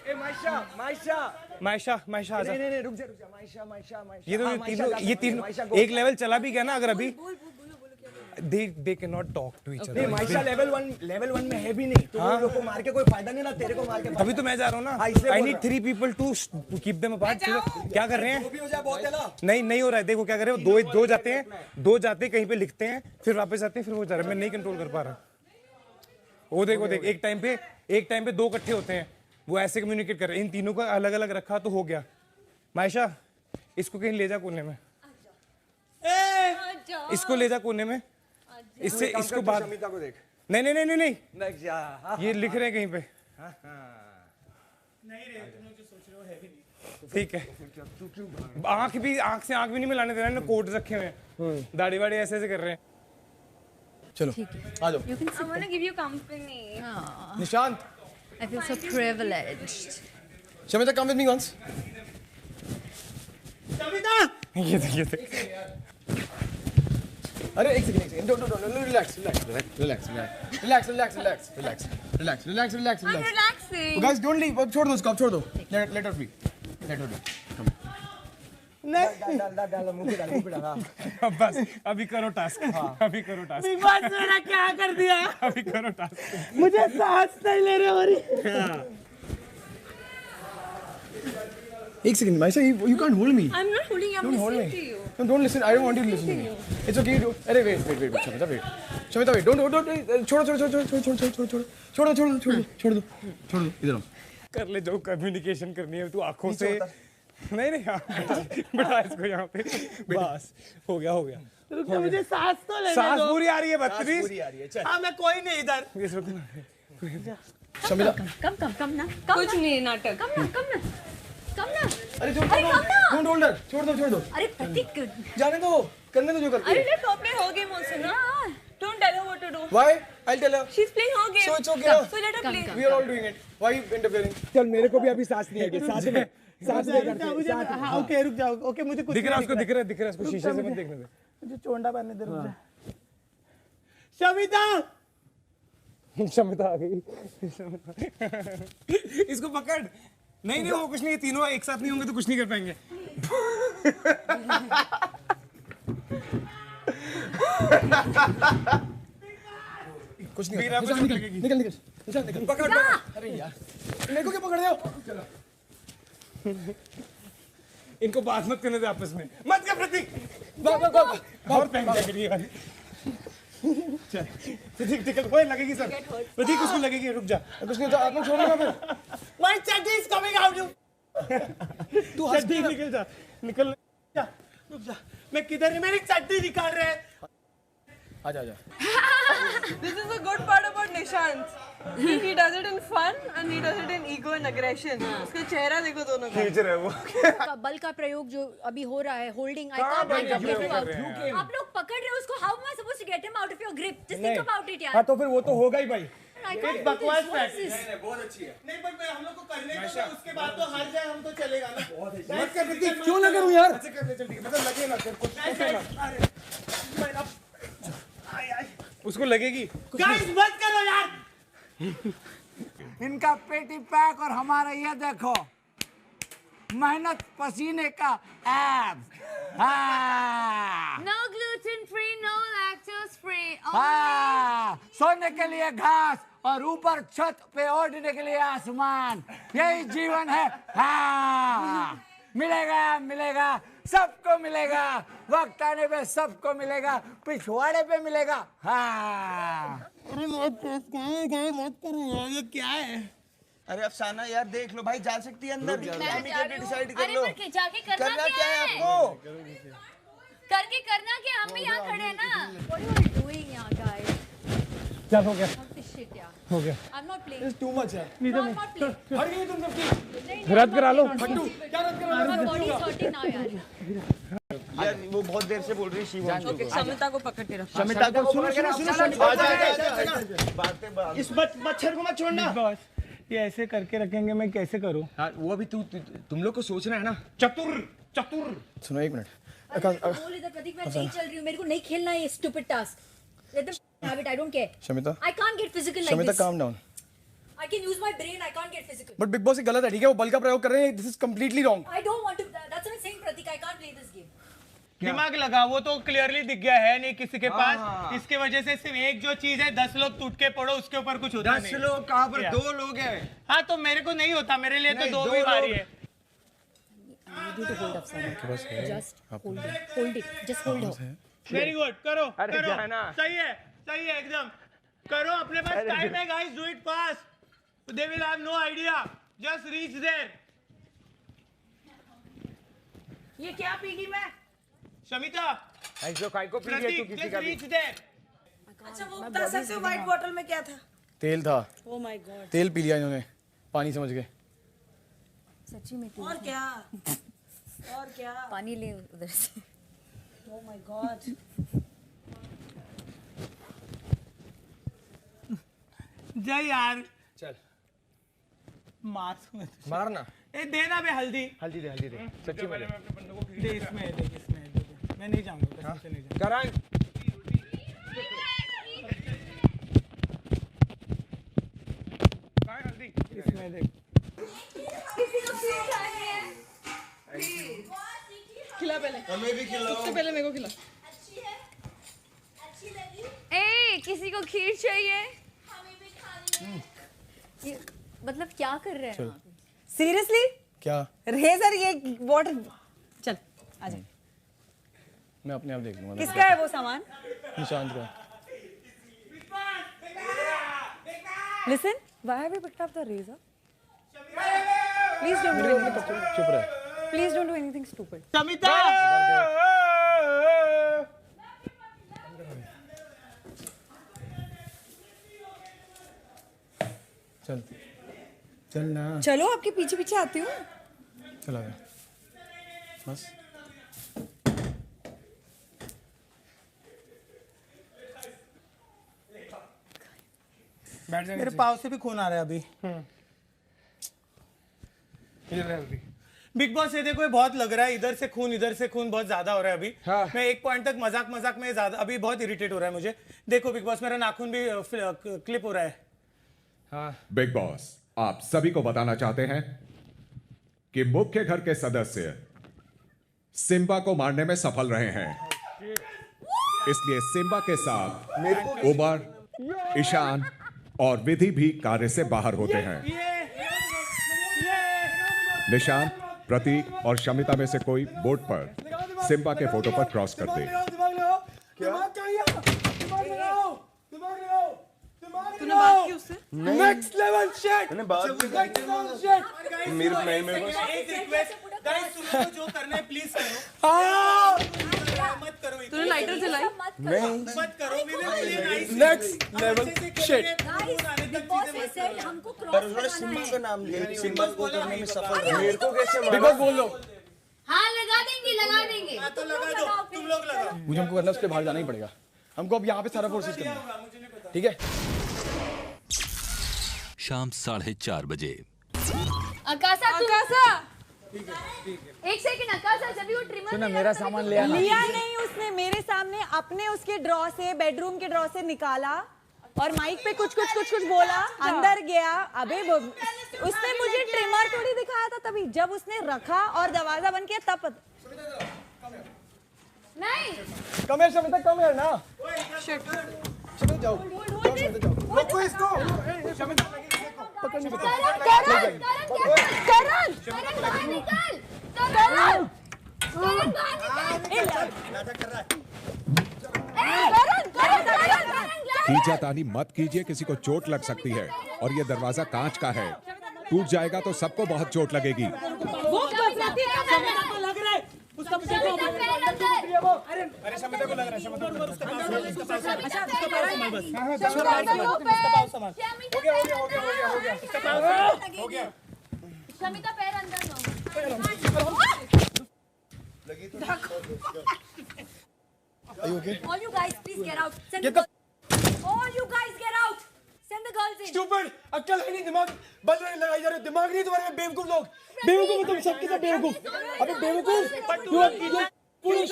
F: मायशा आजा।
J: नहीं रुक जा मायशा
F: ये तीनों एक लेवल चला भी गया ना अगर अभी। They cannot talk to each other.
J: नहीं मायशा लेवल 1 में है भी नहीं। तो उन लोगों को मार के कोई फायदा नहीं ना, तेरे को मार के।
F: तभी तो मैं जा रहा हूँ ना। I need 3 people to keep them apart. क्या कर रहे हैं?
J: वो भी हो जाए बहुत है ना।
F: नहीं हो रहा है। देखो क्या कर रहे हो, दो जाते हैं, कहीं पे लिखते हैं, फिर वापस आते हैं, फिर वो जा रहे हैं। मैं नहीं कंट्रोल कर पा रहा। वो देख एक टाइम पे 2 इकट्ठे होते हैं, वो ऐसे कम्युनिकेट कर रहे हैं। इन तीनों को अलग अलग रखा तो हो गया। मायशा इसको कहीं ले जा कोने में, इसको ले जा कोने में, इससे इसको बात नहीं ये लिख रहे हैं कहीं पे। ठीक है, आंख से आंख भी नहीं मिलाने दे रहे हैं, कोट रखे हुए हैं, दाढ़ी वाड़ी ऐसे कर रहे हैं।
J: चलो आ जाओ।
O: I want to give you company.
J: Nishant,
O: I feel so privileged.
J: Shamita come with me once.
F: ये देख।
J: अरे एक second don't relax.
O: I'm relaxing.
J: Guys don't leave, छोड़ दो उसको, छोड़ दो। Let her be. डाल मुंह पे डाल।
F: बस अभी करो टास्क। अभी करो टास्क।
K: बिग बॉस मेरा क्या कर दिया?
F: अभी करो टास्क।
K: मुझे सांस नहीं ले रहे हो रही।
J: एक second Maysha, you can't hold me.
O: I'm not holding you. I'm
J: Don't hold
O: listening
J: me.
O: to you.
J: No, don't listen. I don't want you to listen to me. It's okay. अरे wait. Shamita, wait. Don't. छोड़ो इधर आओ।
F: कर ले जो कम्युनिकेशन करनी है तू आंखों से। नहीं बैठा इसको यहाँ पे। बस हो गया।
K: रुक जा, मुझे सांस तो लेने दो।
F: सांस पूरी आ रही है बदतमीज।
K: हाँ मैं कोई नहीं इधर।
J: शमिता
O: कम ना। कुछ नहीं नाटक। कम ना।
J: अरे छोड़ दो, छोड़ दो।
O: अरे प्रतीक
J: जाने दो, करने दो जो करती है।
O: अरे let her play her game also ना. Don't tell her what to do.
J: Why? I'll tell her.
O: She's playing her game.
J: So it's okay.
O: So let her play.
J: We are all doing it. Why you interfering? चल मेरे को भी अभी सांस नहीं आएगी। सांस में
K: हाँ ओके रुक जाओ। ओके मुझे कुछ
F: दिख रहा है उसको शीशे से मत देखने दे।
K: मुझे चोंडा बनने दे। रुक जा।
F: शमिता आ गई। इसको पकड़। नहीं वो कुछ नहीं, तीनों एक साथ नहीं होंगे तो कुछ नहीं कर पाएंगे।
J: कुछ नहीं। निकल। पकड़। अरे यार मेरे को क्या पकड़ रहे हो?
F: इनको बात मत करने दे आपस में। मत कर प्रतीक। और पहन जैकेट ये वाली। प्रतीक कोई लगेगी सर। प्रतीक उसको लगेगी। रुक जा।
J: कुछ नहीं तो आप लोग छोड़ोगे फिर।
K: My chatty is coming out.
F: तू हंस निकल जा।
K: रुक जा। मैं किधर है? मेरी चट्टी निकाल रहे हैं।
J: आजा।
E: This is a good part about Nishant. He does it in fun and he does it in ego and aggression. उसका चेहरा देखो दोनों का।
F: खींच रहे वो।
L: बल का प्रयोग जो अभी हो रहा है, होल्डिंग
F: आप लोग
L: पकड़ रहे हो उसको। How am I supposed to get him out of your grip? Just think about it यार।
F: हाँ तो फिर वो तो होगा ही भाई।
K: एक बकवास प्रैक्टिस।
J: बहुत अच्छी है।
K: नहीं बट मैं हम लोग को करने का उसके बाद तो हार जाए हम तो चलेगा ना।
J: मत कर प्रतीक, क्यों ना करूं यार?
F: ऐसे कर ले चल ठीक है। मतलब लगे ना कुछ उसको लगेगी।
K: गाइस मत करो यार। इनका पेटी पैक और हमारा ये देखो मेहनत पसीने का abs.
O: No gluten free, no lactose free.
K: सोने के लिए घास और ऊपर छत पे ओढ़ने के लिए आसमान, यही जीवन है। मिलेगा सबको मिलेगा, वक्त आने पे सबको मिलेगा, पिछवाड़े पे मिलेगा।
J: अरे मत करो यार, ये क्या है?
P: अरे अफसाना यार देख लो भाई, जा सकती है अंदर। डिसाइड कर
O: अरे
P: लो
O: पर जाके करना
P: क्या है आपको।
O: करके करना क्या, हम भी यहाँ खड़े हैं ना। What you are doing यहाँ guys?
F: क्या हो गया?
O: Shit यार।
F: हो गया।
O: I'm not playing.
J: It's too much है।
O: No, I'm not playing.
J: हट गई तुम सबकी।
F: रद्द करा लो।
J: हटू। क्या रद्द करा लो?
O: My body is hurting now यार।
P: यार वो बहुत देर से बोल रही है शिवांशु को।
K: शमिता को पकड़ के रखो।
P: शमिता को सुनो
J: इस मच्छर को मत छोड़ना।
F: बॉस ये ऐसे करके रखेंगे, मैं कैसे करूं?
P: हाँ वो अभी तुम लोग को सोचना है ना।
J: चतुर
P: सुनो एक मिनट।
O: बोल इधर प्रतीक, मैं नहीं चल रही हूँ, मेरे को नहीं खेलना है ये stupid task. Let them have it. I don't care.
P: Shamita
O: I can't get physical like
P: Shamita
O: this.
P: calm down.
O: I can use my brain. I can't get physical.
P: But big boss ये गलत है, ठीक है? वो बल का प्रयोग कर रहे हैं, this is completely wrong.
O: I don't want to. That's what I'm saying, Pratik. I can't play this game.
F: दिमाग लगा, वो तो क्लियरली दिख गया है नहीं किसी के पास। इसके वजह से सिर्फ एक जो चीज है, 10 लोग टूट के पड़ो उसके ऊपर कुछ होता नहीं।
P: 10 लोग कहाँ पर, 2 लोग हैं।
F: हाँ तो मेरे को नहीं होता, मेरे लिए तो 2 भी भारी है।
O: You need to hold up, Sana. Just hold it. Hold it. Just hold her.
F: Very good, करो करो, सही है एकदम। करो, अपने पास टाइम है guys, do it fast. They will have no idea, just reach there.
K: ये क्या पीगी मैं?
F: शमिता
J: ऐसो काय को पी गया तू किसी का भी।
F: Reach there.
K: अच्छा वो बता सकते हो व्हाइट बॉटल में क्या था?
P: तेल था।
K: Oh my God.
P: तेल पी लिया इन्होंने, पानी समझ गए।
O: सच्ची में तू।
K: और क्या? और क्या?
O: पानी ले उधर से।
K: Oh my God.
F: जय यार,
J: चल
F: मारना। ए देना बे हल्दी।
J: हल्दी दे सच्ची में
F: दे, इसमें दे। मैं नहीं जाऊंगा, कसम से नहीं जाऊंगा।
J: करण
F: काय हल्दी इसमें दे।
E: खिला पहले।
P: हमें भी खिलाओ।
E: सबसे पहले मेरे को खिला।
O: ए किसी को खीर चाहिए? ये मतलब क्या कर रहे हैं आप?
K: सीरियसली?
P: क्या?
K: रेजर ये वाटर। चल आ जा।
P: मैं अपने आप देख लूंगा।
K: किसका है वो सामान?
P: निशांत का।
K: Listen, why have you picked up the razor? Please don't do anything stupid.
P: चुप रह।
K: Please don't do anything stupid.
F: Shamita
P: चल ना।
K: चलो आपके पीछे पीछे आती हूँ।
P: चला गया बस।
F: मेरे पाँव से भी खून आ रहा है अभी। बिग बॉस ये देखो, ये बहुत लग रहा है, इधर से खून बहुत ज्यादा हो रहा है अभी। मैं एक पॉइंट तक मजाक में ज्यादा अभी बहुत इरिटेट हो रहा है मुझे। देखो बिग बॉस, मेरा नाखून भी क्लिप हो रहा है।
M: बिग बॉस आप सभी को बताना चाहते हैं कि मुख्य घर के सदस्य सिम्बा को मारने में सफल रहे हैं, इसलिए सिम्बा के साथ उमर, ईशान और विधि भी कार्य से बाहर होते हैं। निशांत, प्रतीक और शमिता में से कोई बोर्ड पर सिम्बा के फोटो पर क्रॉस कर दे।
E: तूने बात की उससे?
J: Next level shit.
P: मैंने बात की। मेरे
F: एक रिक्वेस्ट गाइस, तुम लोग जो करना है प्लीज करो। मत करो।
E: तूने लाइटर जलाई?
P: नहीं
F: मत करो।
J: Next level shit.
O: हमको
P: सिम्बा का नाम लिया, सिम्बा को करने में सफल रहे। मेरे को कैसे
J: बिग बॉस बोल लो।
O: हाँ लगा देंगे।
F: तो लगा दो, तुम लोग लगाओ।
P: मुझे हमको करना, उसके बाहर जाना ही पड़ेगा हमको। अब यहाँ पे सारा फोर्सेस करना है, ठीक है?
A: शाम 4:30 बजे।
O: आकाशा एक सेकंड। आकाशा जब वो ट्रिमर
D: सुना, मेरा सामान ले आना।
K: लिया नहीं उसने, मेरे सामने अपने उसके ड्रॉ से, बेडरूम के ड्रॉ से निकाला और माइक पे कुछ बोला, अंदर गया। अबे उसने मुझे ट्रिमर थोड़ी दिखाया था, तभी जब उसने रखा और दरवाजा बंद किया तब
O: नहीं।
P: कम है शमिता, कम है ना। चलो जाओ।
J: रोको इसको।
P: पकड़ नहीं पता।
O: करण बाहर निकल। करण बाहर निकल।
P: नाटक कर रहा है।
O: करण
M: खींचातानी मत कीजिए, किसी को चोट लग सकती है और ये दरवाजा कांच का है, टूट जाएगा तो सबको बहुत चोट लगेगी।
F: अरे शमिता को लग रहा है, शमिता को उसका पास हो गया।
O: शमिता पैर अंदर लो।
P: Are you okay?
O: All you guys, please get out. Send the girls. All you guys get out. Send the girls in.
P: Stupid! अक्ल है नहीं, दिमाग बल रहे लगाई जा रहे हो, दिमाग नहीं तुम्हारे में, बेवकूफ लोग, बेवकूफ तुम सबके सब बेवकूफ। अबे बेवकूफ, पुलिस,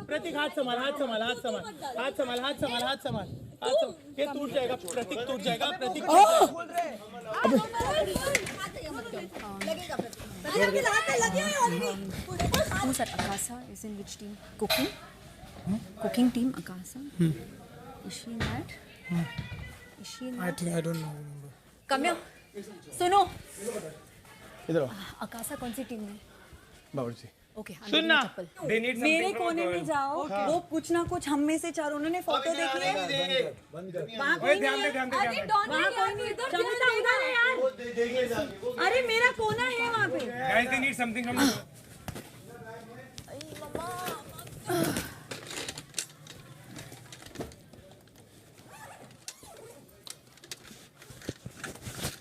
F: प्रतीक हाथ संभाल, ये टूट जाएगा, प्रतीक टूट जाएगा, प्रतीक
L: Who is Akasa? Is in which team? Cooking? Cooking team, Akasa? Is she in that? Is she in that?
F: I don't know.
O: Come here. सुनो.
P: इधर आओ.
L: Akasa कौन सी टीम में?
P: बावर्ची.
L: Okay.
F: सुनना.
K: मेरे कोने में जाओ, वो कुछ ना कुछ हम में से चारों ने फोटो देखी है। वहाँ कोई नहीं है। अरे वहाँ कोई नहीं है। शमिता उधर है यार। अरे मेरा कोना है वहाँ पे।
F: Guys, they need something from you.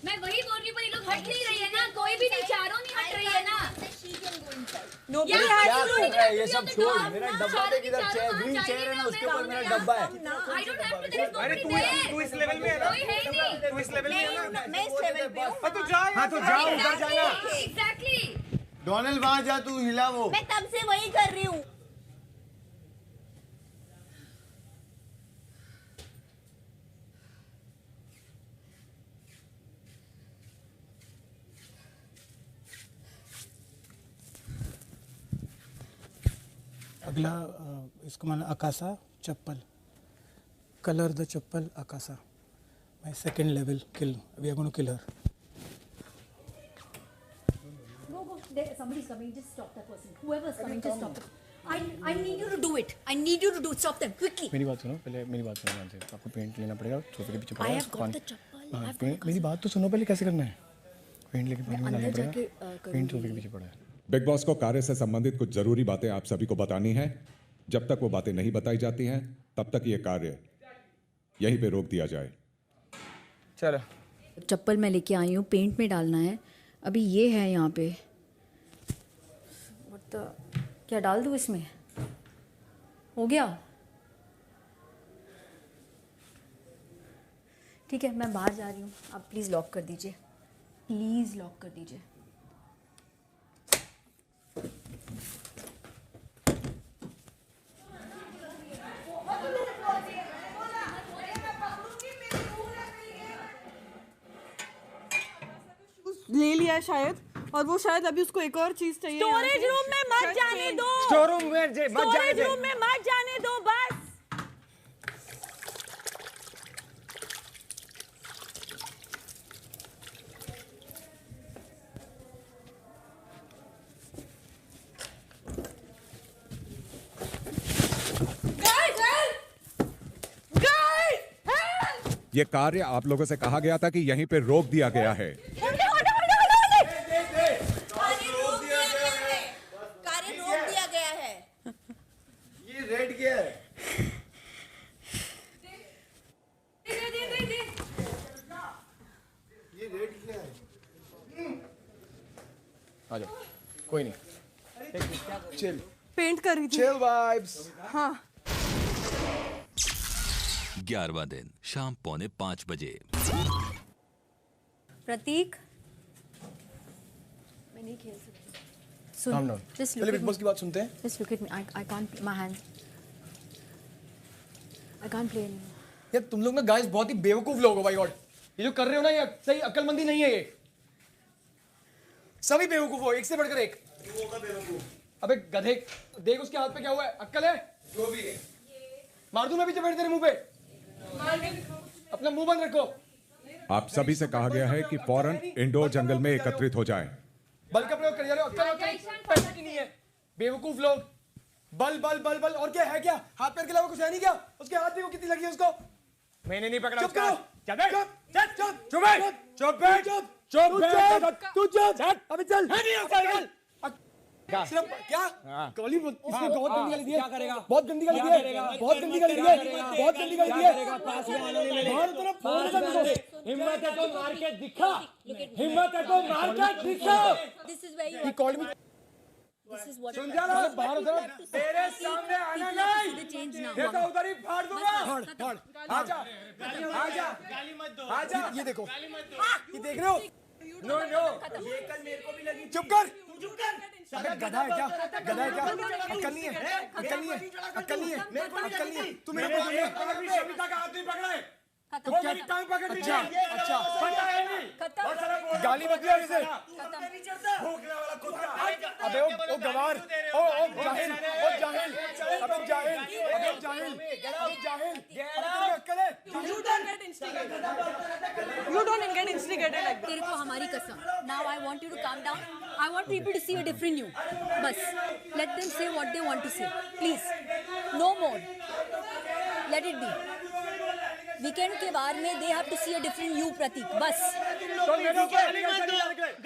O: मैं वही बोल रही हूँ, पर ये लोग हट नहीं रही है ना, कोई भी नहीं, चारों नहीं हट रही है ना।
D: क्या कर रहा है ये सब? छोड़, मेरा डब्बा देख, इधर चेयर, ग्रीन चेयर है ना, उसके ऊपर मेरा डब्बा है।
F: अरे तू इस लेवल में है ना, तू इस लेवल में है ना,
O: मैं इस लेवल पे हूँ।
F: तो जा,
D: हाँ तो जाओ, उधर जाना।
O: Exactly.
D: डोनाल्ड वहाँ जा, तू हिला वो।
O: मैं तब से वही कर रही हूँ।
F: अगला इसको माना अकासा चप्पल, colour the chappal Akasa, my second level kill, we are going to kill her.
O: Go. Somebody's coming. Just stop that person. Whoever's coming, just stop them. I need you to do it. I need you to do it. Stop them quickly.
P: मेरी बात सुनो पहले, मेरी बात सुनो ध्यान से। आपको पेंट लेना पड़ेगा, सोफे के पीछे
O: I
P: पड़ेगा।
O: have got the chappal.
P: मेरी बात तो सुनो पहले, कैसे करना है? पेंट लेके पानी में डालना पड़ेगा, पेंट सोफे के पीछे पड़ा है।
M: बिग बॉस को कार्य से संबंधित कुछ जरूरी बातें आप सभी को बतानी है। जब तक वो बातें नहीं बताई जाती हैं, तब तक ये कार्य यहीं पे रोक दिया जाए।
P: चलो।
L: चप्पल मैं लेके आई हूँ, पेंट में डालना है। अभी ये है यहाँ पे। क्या डाल दूँ इसमें? हो गया? ठीक है, मैं बाहर जा रही हूँ, आप प्लीज़ लॉक कर दीजिए, प्लीज़ लॉक कर दीजिए।
E: ले लिया है शायद, और वो शायद अभी उसको एक और चीज चाहिए।
K: स्टोरेज रूम में मत जाने दो।
P: स्टोर रूम में मत जाने दो।
K: स्टोरेज रूम में मत जाने दो बस।
M: ये कार्य आप लोगों से कहा गया था कि यहीं पे रोक दिया गया है।
O: कार्य रोक दिया गया है।
D: ये रेड क्या है? ये रेड क्या है?
P: आ जाओ, कोई नहीं। चिल।
E: पेंट कर रही थी।
P: Chill vibes.
E: हाँ।
A: 11वां दिन शाम 4:45 बजे।
L: प्रतीक, मैं नहीं खेल सकती।
P: Calm down. पहले बिग बॉस की बात सुनते हैं।
L: Just look at me. I can't. My hands. I can't play anymore.
P: यार तुम लोग ना गाइस बहुत ही बेवकूफ लोग हो भाई गॉड। ये जो कर रहे हो ना, ये सही अक्लमंदी नहीं है। ये सभी बेवकूफ हो, एक से बढ़कर एक। अबे गधे, देख उसके हाथ पे क्या हुआ है, अक्ल है? जो भी है। मार दूं मैं पीछे बैठ तेरे मुंह पे? अपना मुंह बंद रखो।
M: आप सभी से कहा गया है कि फौरन इंडोर जंगल में एकत्रित हो जाएं।
P: बल का प्रयोग कर जा रहे हो, अक्ल की नहीं है। बेवकूफ लोग। बल बल बल बल और क्या है? क्या हाथ पैर के अलावा कुछ है नहीं क्या? उसके हाथ देखो कितनी लगी है उसको।
F: मैंने नहीं पकड़ा।
P: चुप करो।
F: चल बैठ।
P: चुप चुप
F: चुप बैठ। चुप बैठ।
P: चुप
F: चुप बैठ।
P: तू चुप। अबे चल।
F: क्या?
P: सिर्फ क्या? गाली मत। इसने बहुत गंदी गाली दी है।
F: क्या करेगा?
P: बहुत गंदी गाली दी है। बहुत गंदी गाली दी है। बहुत गंदी गाली दी है। बाहर तरफ फोन कर दो।
F: हिम्मत है तो मार के दिखा। हिम्मत है तो मार के दिखा।
O: This is where you
P: He called me.
O: This is what
F: सुन जा रहा है बाहर उधर तेरे सामने आना नहीं। देखो उधर ही फाड़ दूंगा।
P: फाड़।
F: आजा आजा गाली मत दो। आजा
P: ये देखो।
F: गाली मत दो।
P: ये देख रहे हो?
F: नो नो ये कल मेरे को भी लगी।
P: चुप कर। अबे गधा है क्या? गधा है क्या? अक्ल नहीं है? अक्ल नहीं है? अक्ल नहीं है? अक्ल नहीं है? तू मेरे को
F: शमिता का हाथ नहीं पकड़ा है।
P: तो क्या टांग पकड़ ली? अच्छा गाली मत दिया इसे।
F: भूखने वाला कुत्ता।
P: अबे ओ गवार। ओ जाहिल। ओ जाहिल। अबे जाहिल। अबे जाहिल। अबे जाहिल। अक्ल है?
E: You don't get instigated like that.
O: तेरे को हमारी कसम. Now I want you to calm down. I want people to see a different you. बस. Let them say what they want to say. Please. No more. Let it be. Weekend के बार में they have to see a different you, प्रतीक. बस.
F: तो मेरे को गाली मत दो।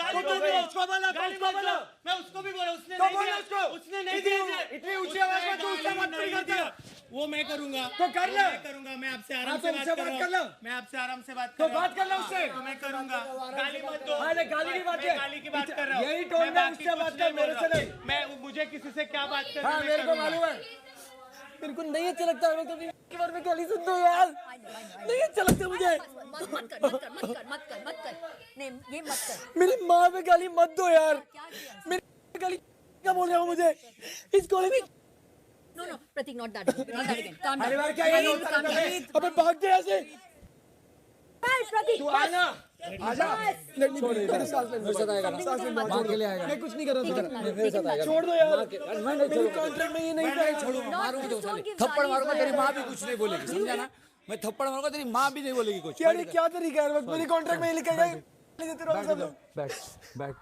F: गाली मत दो। उसको बोला। मैं उसको भी बोला। उसने नहीं दिया। उसने नहीं दिया। इतनी ऊंची आवाज में तू उससे मत कर दिया। वो मैं करूंगा। तो कर ले। मैं करूंगा। मैं आपसे आराम से बात कर लो। मैं आपसे आराम से बात कर। तो बात कर लो उससे। तो मैं करूंगा। गाली मत दो।
P: अरे गाली की बात है।
F: गाली की बात कर रहा हूँ।
P: यही टोन में उससे बात कर, मेरे से नहीं।
F: मैं मुझे किसी से क्या बात करनी है?
P: हाँ मेरे को मालूम है। मेरे को नहीं अच्छा लगता है। मैं कभी के बारे में गाली सुन दो यार। नहीं अच्छा लगता मुझे।
O: मत कर. नहीं ये मत कर.
P: मेरी माँ पे गाली मत दो यार। मेरी गाली क्या बोल रहे हो मुझे? इस कॉलेज में
O: No, Prateek not that again. Calm down.
P: अरे बार क्या ये
O: Calm down.
P: अबे भाग जा ऐसे।
O: प्रतीक
P: तू आना। आजा। नहीं छोड़ दे। सांस ले। मेरे साथ आएगा। सांस ले। मार के ले आएगा। मैं कुछ नहीं कर रहा था। मेरे साथ आएगा। छोड़ दो यार। मैं नहीं छोड़ूंगा। कॉन्ट्रैक्ट में ये नहीं था। छोड़ूंगा।
D: मारूंगा तो साले। थप्पड़ मारूंगा तेरी माँ भी कुछ नहीं बोलेगी, समझा ना? मैं थप्पड़ मारूंगा तेरी माँ भी नहीं बोलेगी कुछ।
P: यार ये क्या तरीका है? मेरी कॉन्ट्रैक्ट में ये लिखा है।
D: बैठ बैठ।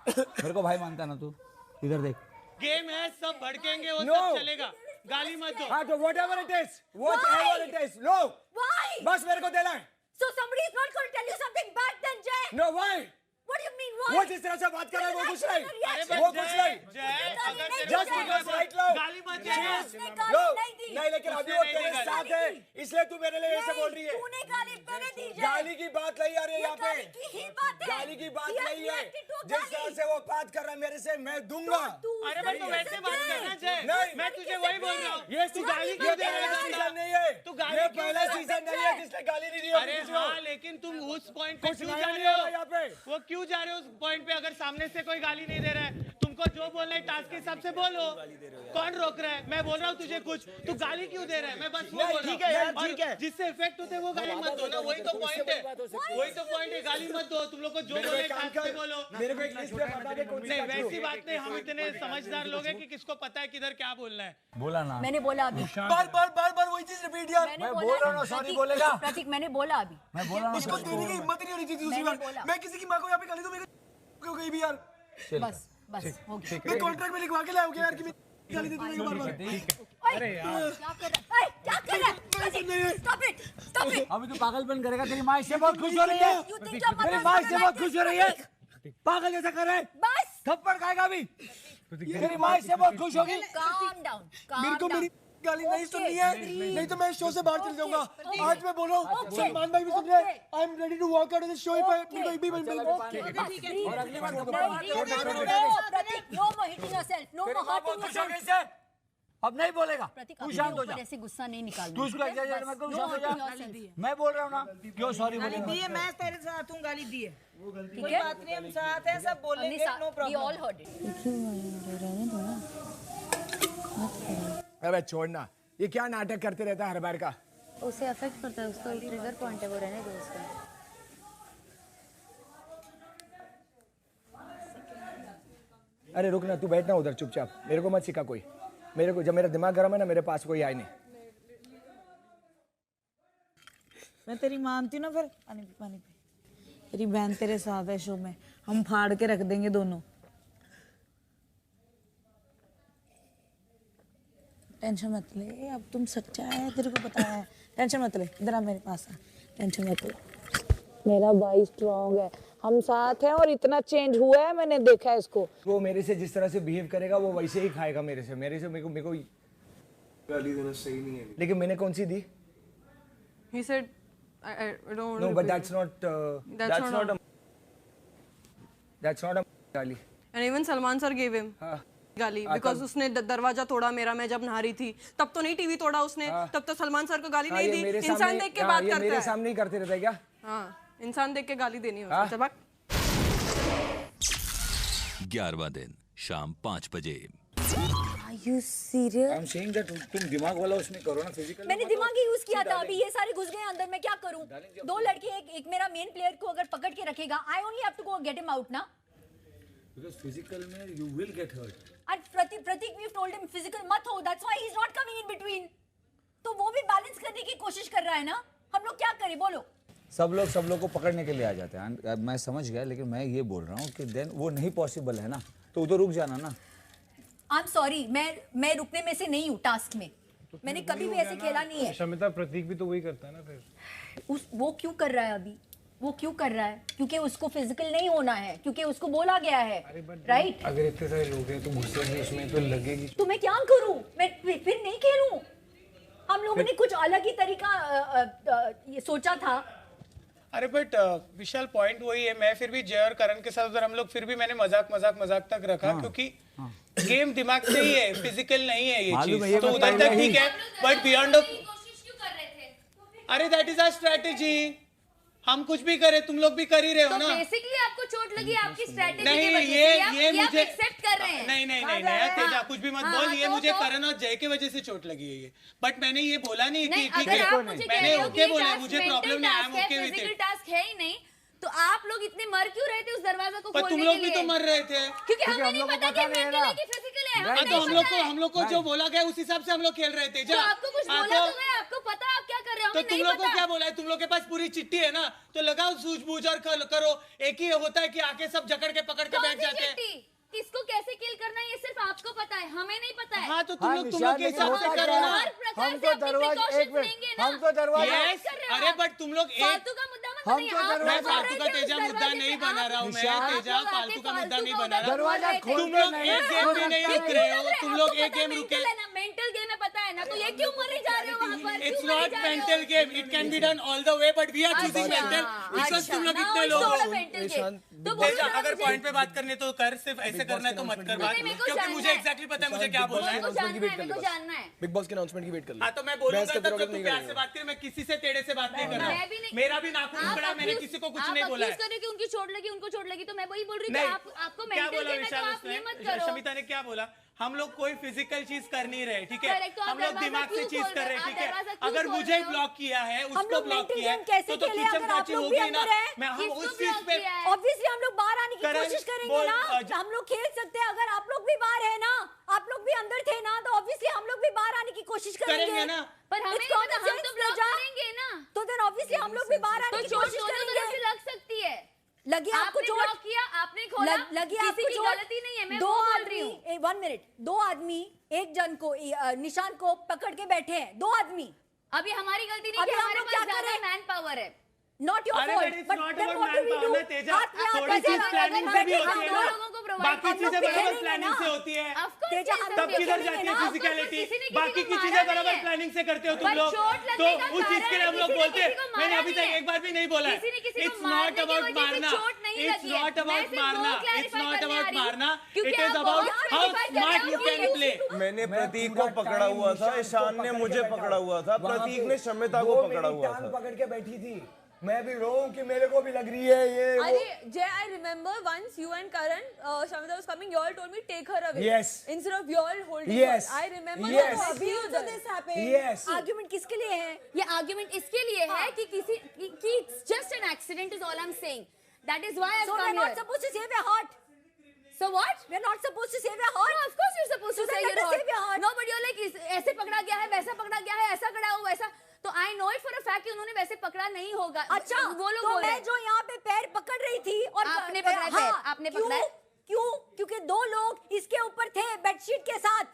D: मेरे को भाई मानता ना तू? इधर देख।
F: गेम है, सब भड़केंगे, वो सब चलेगा। गाली मत दो।
P: हाँ तो whatever it is, whatever it is, no.
O: Why?
P: बस मेरे को देना है।
O: So somebody is not going to tell you something bad then, Jay?
P: No, why?
O: What do you mean why?
P: वो जिस तरह से बात कर रहा है वो कुछ नहीं। वो कुछ नहीं। Just because right now.
F: गाली मत दे।
P: लो नहीं लेकिन अभी वो तेरे साथ है इसलिए तू मेरे लिए ऐसे बोल रही है।
O: तूने गाली मैंने दी है।
P: गाली की बात नहीं आ रही है यहाँ पे। गाली की बात नहीं है। जिस तरह से वो बात कर रहा है मेरे से मैं दूंगा।
F: अरे भाई तो वैसे बात करना चाहिए।
P: नहीं
F: मैं तुझे वही बोल रहा हूँ।
P: ये तू गाली क्यों दे रहा है? सीजन नहीं है।
F: तू गाली
P: ये पहला सीजन नहीं है जिसने गाली नहीं दी है।
F: अरे हाँ लेकिन तुम उस पॉइंट पे क्यों जा रहे हो यहाँ पे? वो क्यों जा रहे हो उस पॉइंट पे? अगर सामने से कोई गाली नहीं दे रहा है, तुमको जो बोलना है टास्क के हिसाब से बोलो। कौन रोक रहा है? मैं बोल रहा हूँ तुझे कुछ, तू गाली क्यों दे रहा है? मैं बस वो बोल रहा हूँ। ठीक है यार, ठीक है। जिससे इफेक्ट होते हैं वो गाली मत दो ना, वही तो पॉइंट है। वही तो पॉइंट है, गाली मत दो। तुम लोग को जो बोले टास्क पे बोलो।
P: मेरे को एक लिस्ट पे बता दे कौन सी
F: नहीं वैसी बात नहीं, हम इतने समझदार लोग हैं कि किसको पता है किधर क्या बोलना है।
D: बोला ना।
O: मैंने बोला अभी।
P: बार वही चीज रिपीट यार।
D: मैं बोल रहा हूँ ना, सॉरी बोलेगा।
O: प्रतीक मैंने बोला अभी।
D: मैं बोल रहा हूँ।
P: उसको देने की हिम्मत नहीं होनी चाहिए दूसरी बार। मैं किसी की माँ को यहाँ पे गाली दूं मेरे को कहीं भी यार।
O: बस हो गया।
P: मैं कॉन्ट्रैक्ट में लिखवा के लाऊंगा यार कि मैं गाली देता हूँ बार-बार।
F: अरे यार
O: क्या कर रहा है? Stop it!
D: अभी तू पागलपन करेगा। तेरी माँ इससे बहुत खुश हो रही है। तेरी माँ इससे बहुत खुश हो रही है। पागल जैसा कर रहा है।
O: बस
D: थप्पड़ खाएगा अभी। तेरी माँ इससे बहुत खुश होगी।
O: Calm down.
P: मेरे को मेरी गाली नहीं सुननी है, नहीं तो मैं शो से बाहर चल जाऊंगा। आज मैं बोल रहा हूँ, सलमान भाई भी सुन रहे हैं। I am ready to walk out of the show if I be
D: और अगली बार
O: No more hitting yourself. No more hurting yourself.
D: अब नहीं बोलेगा। तू शांत हो जा।
O: ऐसे गुस्सा नहीं निकालना।
D: तू उसको एग्जैजरेट मत कर। शांत हो जा। मैं बोल रहा हूँ ना, क्यों सॉरी बोल रहा हूँ?
K: मैं तेरे साथ हूँ, गाली दी है।
O: ठीक
K: कोई
O: है?
K: बात नहीं, हम साथ हैं, सब बोलेंगे, no
O: We
K: problem.
O: all heard it.
P: अबे छोड़ना, ये क्या नाटक करते रहता है हर बार का।
C: उसे अफेक्ट करता है, उसका ट्रिगर पॉइंट है, वो रहने दो उसका।
P: अरे रुक ना, तू बैठना उधर चुपचाप। मेरे को मत सिखा कोई। मेरे को जब मेरा दिमाग गर्म है ना, मेरे पास कोई आए नहीं।
K: मैं तेरी मानती हूँ ना, फिर पानी पी पानी पी। तेरी बहन तेरे साथ है शो में, हम फाड़ के रख देंगे दोनों। टेंशन मत ले, अब तुम सच्चा है, तेरे को पता है। टेंशन मत ले, इधर आ मेरे पास आ, टेंशन मत ले। मेरा भाई स्ट्रांग है, हम साथ हैं और इतना चेंज हुआ है, मैंने देखा है इसको।
J: वो मेरे से जिस तरह से बिहेव करेगा वो वैसे ही खाएगा मेरे से मेरे को गाली देना सही नहीं है। लेकिन मैंने कौन सी दी?
E: He said, I don't want
J: No,
E: to
J: but
E: repeat
J: that's
E: it.
J: not that's not a गाली।
E: And even Salman sir gave him गाली because उसने दरवाजा तोड़ा मेरा, मैं जब नहा रही थी तब तो नहीं टीवी तोड़ा उसने, तब तो सलमान सर को गाली नहीं दी। इंसान देख के बात करता है।
J: मेरे सामने ही करते रहता है क्या?
E: हाँ, इंसान देख के गाली देनी होती है। चल भाग।
A: 11वां दिन शाम 5 बजे।
C: Are you serious?
B: I'm saying that तुम दिमाग वाला उसमें करो ना, फिजिकल।
O: मैंने दिमाग ही यूज किया था, अभी ये सारे घुस गए अंदर, मैं क्या करूं? दो लड़के एक मेरा मेन प्लेयर को अगर पकड़ के रखेगा, I only have to go get him out ना।
B: Because physical में you will get hurt.
O: And Prateek we've told him physical मत हो, that's why he's not coming in between। तो वो भी बैलेंस करने की कोशिश कर रहा है ना, हम लोग क्या करें बोलो?
B: सब लोग को पकड़ने के लिए आ जाते हैं, मैं समझ गया, लेकिन मैं ये बोल रहा हूँ कि देन वो नहीं पॉसिबल है ना, तो उधर रुक जाना ना।
O: I'm sorry, मैं रुकने में से नहीं हूँ टास्क में, मैंने कभी भी ऐसे खेला नहीं है।
F: शमिता, प्रतीक भी तो वही करता है ना फिर।
O: वो क्यों कर रहा है अभी? वो क्यों कर रहा है? क्योंकि उसको फिजिकल नहीं होना है, क्योंकि उसको बोला गया है, राइट?
F: अगर इतने सारे लोग हैं तो गुस्से में उसमें तो लगेगी।
O: तो मैं क्या करूं? मैं फिर नहीं खेलूं? हम लोगों ने कुछ अलग ही तरीका ये सोचा था।
F: अरे बट विशाल पॉइंट वही है, मैं फिर भी जय और करण के साथ उधर हम लोग फिर भी मैंने मजाक तक रखा, क्योंकि गेम दिमाग से ही है, फिजिकल नहीं है ये चीज, तो उधर तक ठीक है, बट बियॉन्ड अरे दैट इज आवर स्ट्रेटेजी, हम कुछ भी करें, तुम लोग भी कर ही रहे हो ना।
O: बेसिकली आपको चोट लगी आपकी स्ट्रेटेजी
F: नहीं,
O: की वजह से,
F: ये मुझे
O: एक्सेप्ट कर रहे हैं।
F: नहीं तेजा कुछ भी मत बोल, ये मुझे करण और जय के वजह से चोट लगी है ये, बट मैंने ये बोला नहीं कि ठीक है, मैंने ओके बोला, मुझे प्रॉब्लम नहीं, I am okay with it.
O: Task है ही नहीं, तो आप लोग इतने मर क्यों रहे थे उस दरवाजा को खोलने के लिए?
F: तुम लोग भी तो मर रहे थे,
O: क्योंकि हमें नहीं पता कि मेंटल है कि फिजिकल है।
F: तो हम लोग को जो बोला गया उस हिसाब से हम लोग खेल रहे थे।
O: तो आपको कुछ बोला तो गया, आपको पता आप क्या कर रहे हो?
F: तो तुम लोग को क्या बोला है? तुम लोग के पास पूरी चिट्ठी है ना, तो लगाओ सूझबूझ और करो। एक ही होता है कि आके सब जकड़ के पकड़ के बैठ जाते हैं।
O: इसको कैसे किल करना है ये सिर्फ आपको पता है, हमें नहीं पता है।
F: हाँ, तो तुम लोग के हिसाब से करो ना।
O: हम तो दरवाजा
F: अरे बट तुम लोग
O: फालतू का मुद्दा मत बनाइए।
F: मैं फालतू का तेजा मुद्दा नहीं बना रहा हूँ, मैं तेजा फालतू का मुद्दा नहीं बना रहा। तुम लोग एक गेम भी नहीं रुक रहे हो, तुम लोग एक गेम रुके।
O: मेंटल गेम है पता है ना, तो ये क्यों मरने जा रहे हो वहाँ पर?
F: It's not mental game, it can be done all the way, but we are choosing mental because तुम लोग इतने लोग हो। अगर पॉइंट पे बात करनी तो कर, सिर्फ ऐसे करना है तो मत कर बात, क्योंकि मुझे एग्जैक्टली पता है मुझे क्या बोलना है।
O: जानना है
P: बिग बॉस के अनाउंसमेंट की वेट कर ले।
F: हाँ, तो मैं बोलूंगा तब तो तू प्यार से बात कर, मैं किसी से टेढ़े से बात नहीं कर रहा हूँ। मेरा भी नाखून उखड़ा, मैंने किसी को कुछ नहीं बोला है।
O: आप कि उनकी चोट लगी, उनको चोट लगी, तो मैं वही बोल रही हूँ कि आपको मेंटल गेम है तो आप ये मत करो।
F: शमिता ने क्या बोला? हम लोग कोई फिजिकल चीज कर नहीं रहे, ठीक है? हम लोग दिमाग से चीज कर रहे हैं, ठीक है? अगर मुझे ब्लॉक किया है, उसको ब्लॉक किया है, तो किचन काची होगी ना। मैं हम उस चीज पे
O: ऑब्वियसली हम लोग बाहर आने की कोशिश करेंगे ना, हम लोग खेल सकते हैं। अगर आप लोग भी बाहर है ना, आप लोग भी अंदर थे ना, तो ऑब्वियसली हम लोग भी बाहर आने की कोशिश करेंगे
F: ना।
O: पर हमें हम तो ब्लॉक करेंगे ना, तो देन ऑब्वियसली हम लोग भी बाहर आने की कोशिश करेंगे। लग सकती है, लगी आपको चोट किया, आपने खोला, लगी आपको चोट, गलती नहीं है, मैं दो आदमी 1 मिनट, दो आदमी एक जन को निशान को पकड़ के बैठे हैं, दो आदमी। अभी हमारी गलती नहीं, हमारे पास ज्यादा मैन पावर है। Not your fault, but then what do we do?
F: थोड़ी चीज प्लानिंग से भी होती है ना, बाकी चीजें बराबर प्लानिंग से होती है, तब किधर जाती है फिजिकलिटी? बाकी की चीजें बराबर प्लानिंग से करते हो तुम लोग, तो उस चीज के लिए हम लोग बोलते हैं। मैंने अभी तक एक बार भी नहीं बोला है। इट्स नॉट अबाउट मारना, इट्स नॉट अबाउट मारना, इट्स नॉट अबाउट मारना, it is about how smart you can play.
G: मैंने प्रतीक को पकड़ा हुआ था, ईशान ने मुझे पकड़ा हुआ था, प्रतीक ने शमिता को पकड़ा हुआ था।
J: पकड़ के बैठी थी, मैं भी रो कि मेरे को भी लग रही है ये।
E: अरे जय, I remember once you and Karan, Shamita was coming, you all told me take her away.
J: Yes.
E: Instead of you all holding
J: Yes.
E: her. I remember.
J: Yes.
E: that. Abhi also this happened.
J: Yes.
O: Argument किसके लिए है? ये आर्ग्यूमेंट इसके लिए है कि कि it's just an accident is all I'm saying. That is why I've come here. So we're not supposed to save your heart. So what? We're not supposed to save your heart. No, of course you're supposed to save your heart. No, but you're like ऐसे पकड़ा गया है, वैसा पकड़ा गया है, ऐसा करा हो, वैसा। तो I know it for a fact कि उन्होंने वैसे पकड़ा नहीं होगा। अच्छा, वो लोग तो मैं जो यहाँ पे पैर पकड़ रही थी और आपने पकड़ा है, आपने पकड़ा है। क्यों? क्योंकि दो लोग इसके ऊपर थे बेडशीट के साथ,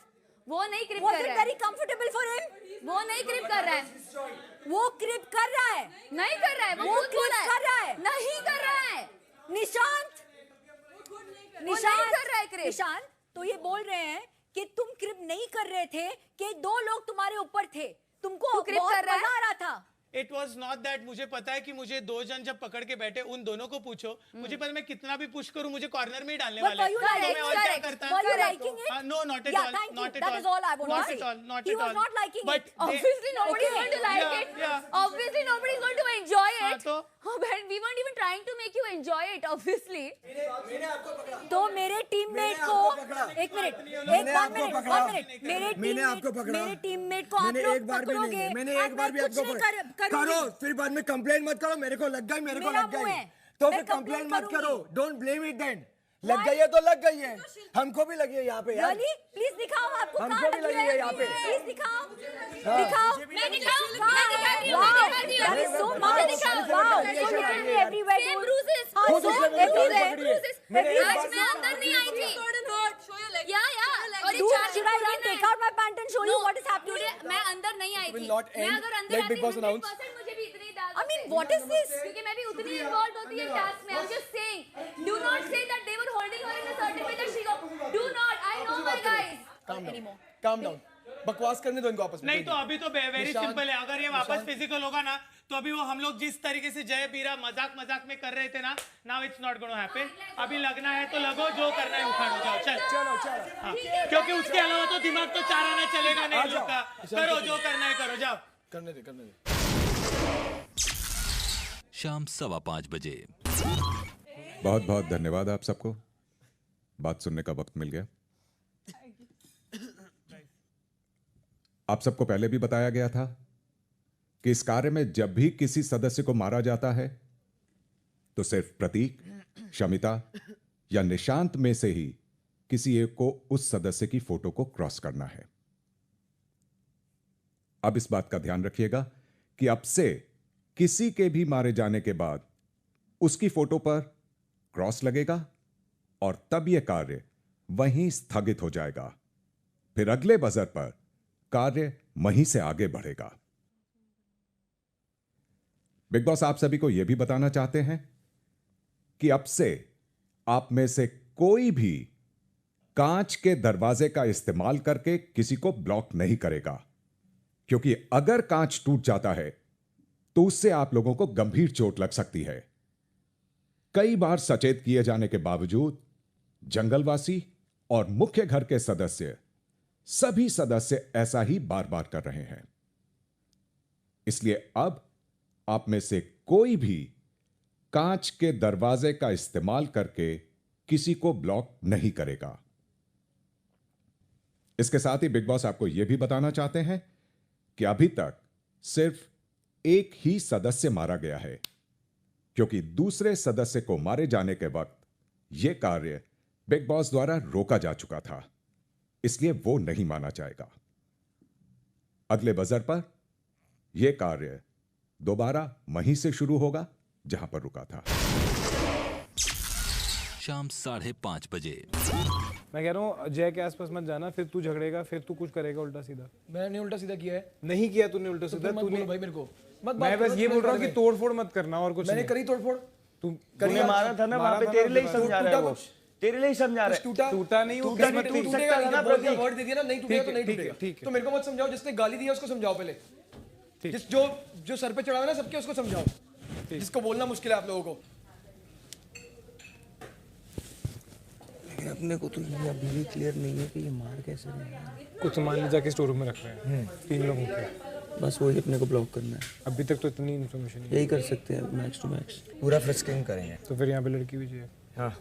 O: वो नहीं क्रिप
Q: Was
O: कर
Q: it
O: रहा
Q: very
O: है
Q: comfortable for him?
O: वो नहीं क्रिप कर रहा है
Q: वो क्रिप कर रहा है
O: नहीं कर रहा है
Q: वो
O: खुद बोला
Q: क्रिप कर रहा है
O: नहीं कर रहा है
Q: निशांत
O: नहीं कर रहा है क्रिप।
Q: निशांत तो ये बोल रहे हैं कि तुम क्रिप नहीं कर रहे थे कि 2 लोग तुम्हारे ऊपर थे तुमको
O: तू क्रिप
Q: बहुत
O: कर रहा है?
Q: मजा आ रहा था
F: इट वॉज नॉट दैट मुझे पता है कि मुझे 2 जन जब पकड़ के बैठे उन दोनों को पूछो मुझे पता मैं कितना भी पुश करूं मुझे कॉर्नर में ही डालने
Q: But
F: वाले
Q: were you
F: तो मैं
Q: liking
F: और क्या
Q: it?
F: करता
Q: Were you liking it?
F: No, not at
Q: Yeah,
F: all.
Q: thank you.
F: Not at
Q: That
F: all.
Q: is all I want to
F: Not
Q: say.
F: at all. Not
Q: He
F: at
Q: was
F: all.
Q: not liking
F: But
Q: it.
O: Obviously nobody is going to like
F: Yeah,
O: it.
F: yeah.
O: Obviously nobody is going to enjoy
F: हाँ,
O: it. We weren't even trying to make you enjoy it. Obviously.
Q: तो मेरे टीममेट को एक मिनट
D: मैंने आपको पकड़ा
Q: मेरे टीममेट को आप
D: मैंने
Q: लोग
D: एक बार भी
Q: पकड़ोगे
D: नहीं मैंने एक बार भी आपको करो फिर बाद में कंप्लेंट मत करो मेरे को लग गई
Q: मेरा
D: लग
Q: मुंह
D: गई
Q: है।
D: तो
Q: मैं
D: फिर कंप्लेंट
Q: complaint
D: मत करो
Q: करूंगी।
D: डोंट ब्लेम इट देन लग गई है तो लग गई है हमको भी लगी है यहाँ पे यार
Q: Really? Please दिखाओ आपको
D: हमको
Q: कहाँ
D: भी
Q: लगी
D: लगी है यहाँ पे।
Q: प्लीज दिखाओ
D: हाँ।
Q: दिखाओ
O: मैं दिखाऊं मैं दिखाती हूँ
Q: Wow,
O: मैं दिखाती हूँ
Q: that is so
O: मुझे
Q: much.
O: दिखाओ
Q: Wow, so literally everywhere.
O: Same bruises
Q: हाँ,
D: खुद
Q: so
D: उसने मेरी टांग
Q: everywhere.
D: पकड़ी है। मैंने एक
O: आज
D: बार
O: मैं अंदर नहीं आई थी या और ये
Q: Dude,
O: चार
Q: should I even take out my pant and show you what is happening?
O: मैं अंदर नहीं आई थी
D: Will not
O: मैं
D: end.
O: अगर अंदर
D: Let
O: आती
D: Big Boss announce.
O: 100% मुझे भी इतनी दाग
Q: I mean, what is this?
O: क्योंकि मैं भी उतनी इन्वॉल्व होती है टास्क में I'm just saying do not say that they were holding her in a certain way that she go do not I know my guys
D: calm down बकवास करने दो इनको आपस में
F: नहीं तो अभी तो वेरी
D: निशांत,
F: सिंपल है अगर ये वापस फिजिकल होगा ना तो अभी वो हम लोग जिस तरीके से जय बीरा मजाक में कर रहे थे ना now it's not gonna happen अभी लगना है तो लगो जो करना है उखाड़ो जाओ चल हाँ, क्योंकि उसके अलावा तो दिमाग तो चार आना चलेगा नहीं लोग का करो जो करना है करो जाओ
D: करने दे
A: शाम 5:15 बजे।
M: बहुत बहुत धन्यवाद आप सबको बात सुनने का वक्त मिल गया आप सबको पहले भी बताया गया था कि इस कार्य में जब भी किसी सदस्य को मारा जाता है तो सिर्फ प्रतीक शमिता या निशांत में से ही किसी एक को उस सदस्य की फोटो को क्रॉस करना है अब इस बात का ध्यान रखिएगा कि अब से किसी के भी मारे जाने के बाद उसकी फोटो पर क्रॉस लगेगा और तब यह कार्य वहीं स्थगित हो जाएगा फिर अगले बजर पर कार्य वहीं से आगे बढ़ेगा बिग बॉस आप सभी को यह भी बताना चाहते हैं कि अब से आप में से कोई भी कांच के दरवाजे का इस्तेमाल करके किसी को ब्लॉक नहीं करेगा क्योंकि अगर कांच टूट जाता है तो उससे आप लोगों को गंभीर चोट लग सकती है कई बार सचेत किए जाने के बावजूद जंगलवासी और मुख्य घर के सदस्य सभी सदस्य ऐसा ही बार बार कर रहे हैं इसलिए अब आप में से कोई भी कांच के दरवाजे का इस्तेमाल करके किसी को ब्लॉक नहीं करेगा इसके साथ ही बिग बॉस आपको यह भी बताना चाहते हैं कि अभी तक सिर्फ एक ही सदस्य मारा गया है क्योंकि दूसरे सदस्य को मारे जाने के वक्त यह कार्य बिग बॉस द्वारा रोका जा चुका था इसलिए वो नहीं माना जाएगा अगले बजर पर यह कार्य दोबारा वहीं से शुरू होगा जहां पर रुका था
A: शाम 5:30 बजे।
J: मैं कह रहा हूँ जय के आसपास मत जाना फिर तू झगड़ेगा फिर तू कुछ करेगा उल्टा सीधा
P: मैंने उल्टा सीधा किया है
J: नहीं किया तूने उल्टा सीधा तूने
P: भाई मेरे को
J: मैं बस ये बोल रहा हूँ कि तोड़फोड़ मत करना और कुछ
P: मैंने करी तोड़फोड़
J: तूने
R: मारा था ना वहां पे तेरे लिए ही समझा रहा है वो तेरे लिए ही समझा रहा है
J: टूटा नहीं वो
P: टूटेगा
J: किस्मत थी
P: ना प्रतीक वर्ड दे दिया ना नहीं टूटेगा तो नहीं टूटेगा तो मेरे को मत समझाओ जिसने गाली दी है उसको समझाओ पहले जिस जो सर पे चढ़ा है ना सबके उसको समझाओ जिसको बोलना मुश्किल है आप लोगों को
H: लेकिन अपने को तो ये अभी भी क्लियर नहीं है कि ये मार कैसे रहे हैं
J: कुछ सामान ले जाके स्टोर रूम में रख रहे हैं 3 लोगों के
H: बस वही अपने को ब्लॉक करना है
J: अभी तक तो इतनी इन्फॉर्मेशन
H: यही कर सकते हैं मैक्स टू मैक्स
R: पूरा फ्रिस्किंग करेंगे
J: तो फिर यहाँ पे लड़की भी चाहिए
R: हाँ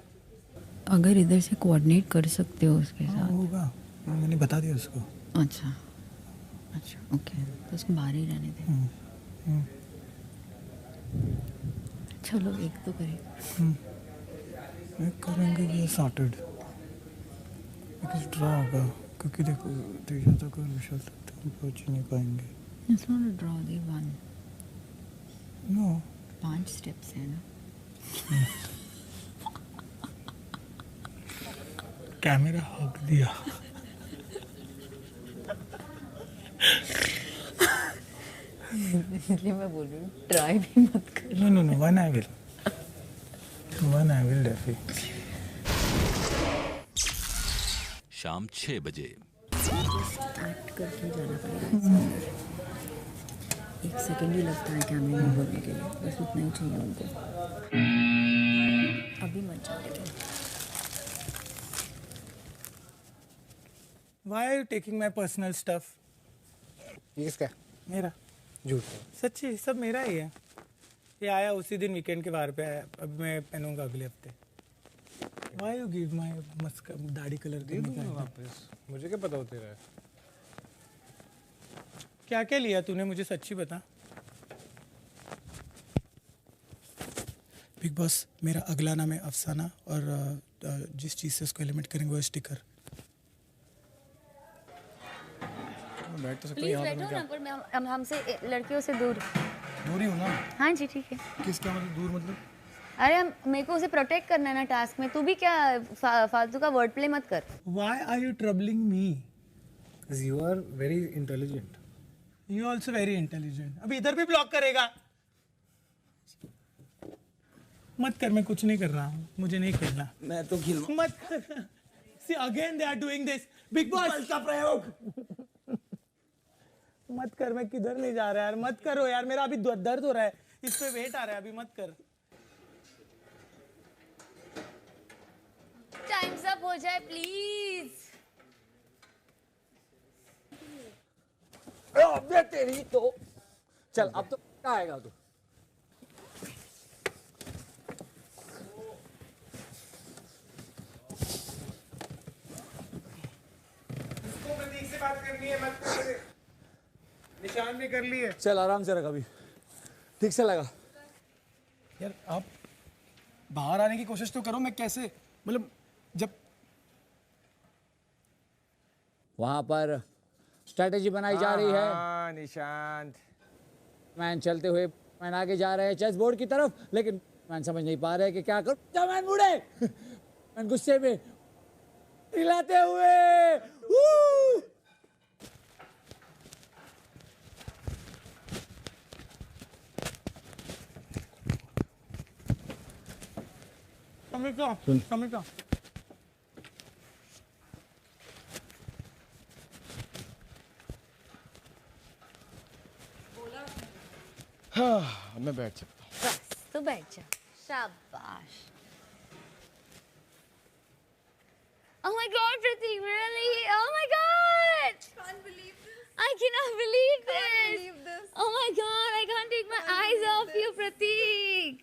C: अगर इधर से कोऑर्डिनेट कर सकते हो उसके साथ
F: होगा मैंने बता दिया उसको
C: अच्छा ओके तो उसको बाहर ही रहने दे चलो एक तो करें
F: करेंगे ये सॉर्टेड ड्रा होगा क्योंकि देखो तेजा तक और विशाल तक हम पहुंच ही नहीं पाएंगे
C: it's not a draw the one
F: no
C: 5 steps है ना
F: कैमरा हक दिया
C: इसलिए मैं बोल रही हूँ ट्राई भी मत कर।
F: No one I will definitely.
A: शाम 6 बजे।
C: एक्ट करके जाना पड़ेगा। एक सेकंड ही लगता है कैमरे में बोलने के लिए, बस उतना ही चाहिए उनको। अभी मत जा लेकिन।
F: Why are you taking my personal stuff?
J: ये किसका?
F: मेरा।
J: झूठ।
F: सच्ची सब मेरा ही है। ये आया उसी दिन वीकेंड के बाहर पे आया, अब मैं पहनूंगा अगले हफ्ते। Why you give my मस्का दाढ़ी कलर
J: दे दूंगा वापस, मुझे क्या पता होते रहा है।
F: क्या क्या लिया तूने, मुझे सच्ची बता। बिग बॉस मेरा अगला नाम है अफसाना, और जिस चीज़ से उसको एलिमिनेट करेंगे वो स्टिकर।
J: बैठ तो सकते
O: प्लीज बैठो ना, पर मैं हमसे लड़कियों से दूर
J: ही हूँ ना।
O: हाँ जी ठीक है।
J: किसका मतलब दूर मतलब?
O: अरे मेरे को उसे प्रोटेक्ट करना है ना टास्क में, तू भी क्या फालतू का वर्ड प्ले मत कर।
F: Why are you troubling me?
J: Because you are very intelligent.
F: You also very intelligent. अभी इधर भी ब्लॉक करेगा। मत कर, मैं कुछ नहीं कर रहा हूँ, मुझे नहीं खेलना।
J: मैं तो खेल
F: मत कर। See again they are doing this. Big Boss का प्रयोग। मत कर, मैं किधर नहीं जा रहा यार, मत करो यार, मेरा अभी दर्द हो रहा है, इस पे वेट आ रहा है, अभी मत कर।
O: टाइम्स अप हो जाए प्लीज।
D: अबे तेरी तो चल, अब तो क्या आएगा तू।
J: प्रतीक से बात करनी है, मत कर। निशान भी कर लिए।
D: चल आराम से रख, अभी ठीक से लगा।
P: यार आप बाहर आने की कोशिश तो करो। मैं कैसे, मतलब जब
D: वहां पर स्ट्रेटेजी बनाई जा रही है,
J: निशांत
D: मैन चलते हुए मैन आगे जा रहे हैं चेस बोर्ड की तरफ, लेकिन मैन समझ नहीं पा रहे कि क्या करूं। क्या मैन मुड़े मैन गुस्से में हिलाते हुए
F: समीका
P: हाँ मैं बैठ सकता हूँ।
O: बस तो बैठ जा, शाबाश। Oh my God, Pratik, really? Oh my God!
I: Can't believe this.
O: I cannot believe this.
I: Can't believe this.
O: Oh my God, I can't take my eyes off you, Pratik.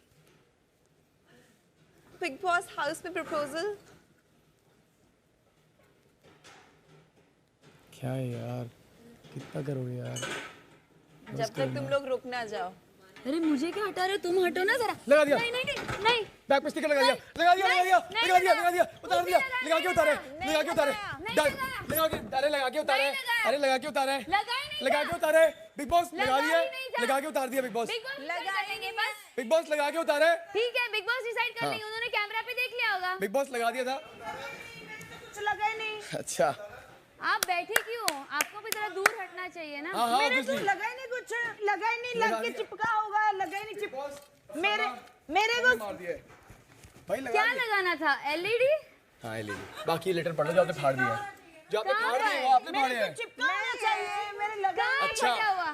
I: Big Boss house में proposal.
P: क्या है यार, कितना करोगे यार।
I: जब तक तुम लोग रुक ना जाओ।
O: अरे मुझे क्या हटा रहे हो, तुम हटो ना जरा।
P: लगा दिया।
O: नहीं नहीं नहीं।
P: बैक पे स्टिकर लगा दिया, लगा दिया, लगा दिया, लगा दिया, लगा दिया, उतार दिया, लगा के उतारे, लगा के उतारे, लगा के उतारे, लगा के उतारे, अरे लगा के उतारे, लगा के उतारे। बिग बॉस लगा दिया, लगा के उतार दिया बिग बॉस।
O: लगाएंगे बस।
P: बिग बॉस लगा के उतारे।
O: ठीक है, बिग बॉस डिसाइड कर लेंगे, उन्होंने कैमरा पे देख लिया होगा।
P: बिग बॉस लगा दिया था।
O: कुछ लगा ही नहीं।
P: अच्छा
O: आप बैठे क्यों, आपको भी जरा दूर हटना चाहिए ना।
P: हाँ,
K: मेरे तो लगा ही नहीं, कुछ लगा ही नहीं, लग के चिपका होगा, लगा ही नहीं मेरे को
P: भाई लगा
O: क्या लगाना था, एलईडी।
P: हाँ एलईडी। बाकी लेटर पढ़ लो, जो आपने फाड़ दिया है, जो आपने फाड़ दिया वो आपने फाड़े हैं।
K: चिपका होना चाहिए, मेरे लगा।
P: अच्छा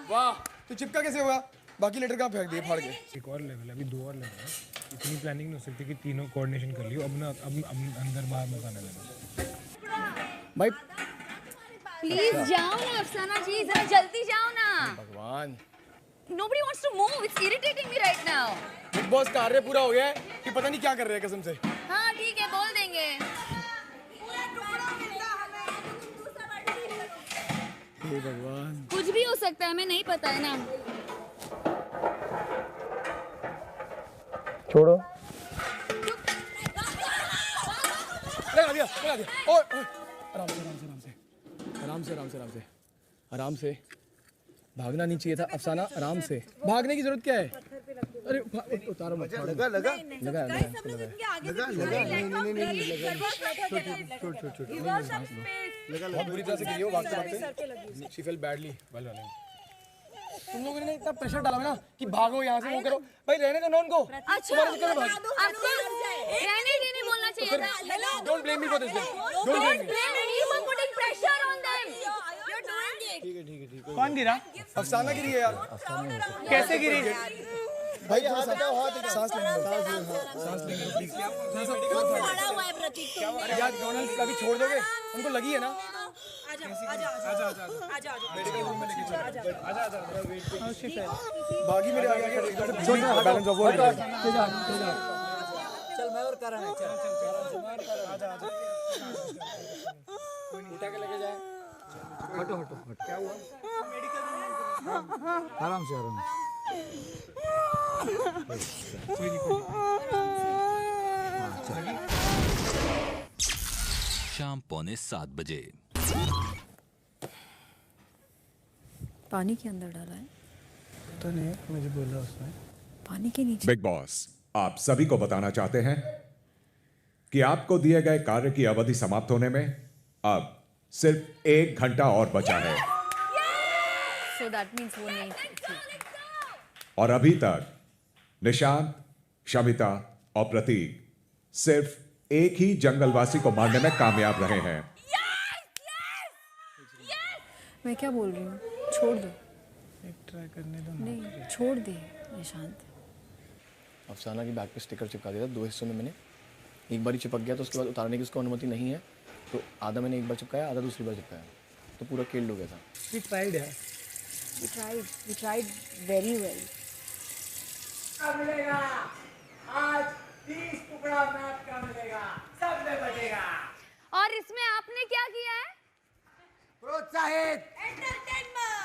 P: वाह, तो चिपका कैसे हुआ? बाकी लेटर कहाँ फेंक दिए फाड़ के? एक और लेवल है, अभी 2 और लेवल है। इतनी प्लानिंग नहीं हो सकती कि तीनों कोऑर्डिनेशन कर लियो। अब ना अब अंदर बाहर मत आने देना भाई।
O: प्लीज जाओ ना अफसाना जी, जरा जल्दी जाओ ना।
P: भगवान,
O: Nobody wants to move. It's irritating me right now.
P: Big boss कार्य पूरा हो गया है कि पता नहीं क्या कर रहे हैं कसम से।
O: हाँ ठीक है, बोल देंगे।
P: हे भगवान,
O: कुछ भी हो सकता है, हमें नहीं पता है ना।
P: छोड़ो। लगा दिया, लगा दिया। और आराम से, आराम से, आराम से, आराम से, आराम से, आराम से, आराम से। भागना नहीं चाहिए था अफसाना, आराम से। भागने की जरूरत क्या है? अरे उतारो मत। लगा लगा लगा लगा लगा बहुत बुरी तरह से गिरी हो भागते भागते। She fail badly while running. तुम लोगों ने इतना प्रेशर डाला ना कि भागो यहाँ से, वो करो भाई, रहने दो नॉन को। तुम्हारे चक्कर में भाग।
O: आपको रहने देने बोलना चाहिए था।
P: Don't blame me for this, don't blame me.
O: You are putting pressure on them.
P: ठीक है ठीक है ठीक है। कौन गिरा? अफसाना गिरी है यार। कैसे गिरी? भाई हाथ हटाओ, हाथ हटाओ। सांस लेने दो, सांस लेने दो प्लीज।
O: खड़ा हुआ है प्रतीक।
P: यार डोनाल्ड कभी छोड़ दोगे? उनको लगी है ना?
K: मेडिकल रूम में लेके चलो।
P: बागी मेरे आगे आगे बैलेंस ऑफ वर्ड।
D: चल मैं और कर रहा हूं, चल उठा के लेके जाए। हटो हटो हटो। क्या हुआ? आराम से आराम से।
A: शाम 6:45
L: पानी के अंदर डाला है
F: तो नहीं, मुझे बोला उसने
L: पानी के नीचे।
M: बिग बॉस आप सभी को बताना चाहते हैं कि आपको दिए गए कार्य की अवधि समाप्त होने में अब सिर्फ 1 घंटा और बचा है।
L: So that means वो नहीं थी।
M: और अभी तक निशांत, शमिता और प्रतीक सिर्फ एक ही जंगलवासी को मारने में कामयाब रहे हैं।
L: मैं क्या बोल रही हूँ, छोड़ दो।
F: एक ट्राई करने दो।
L: नहीं छोड़ दे निशांत।
P: अफसाना की बैग पे स्टिकर चिपका दिया था 2 हिस्सों में। मैंने एक बार ही चिपक गया तो उसके बाद उतारने की उसको अनुमति नहीं है, तो आधा मैंने एक बार चिपकाया, आधा दूसरी बार चिपकाया, तो पूरा केल्ड हो गया था।
F: We tried है।
L: We tried very well.
D: मिलेगा आज 30 टुकड़ा मैप का मिलेगा, सब में बचेगा।
O: और इसमें आपने क्या किया है?
D: प्रोत्साहित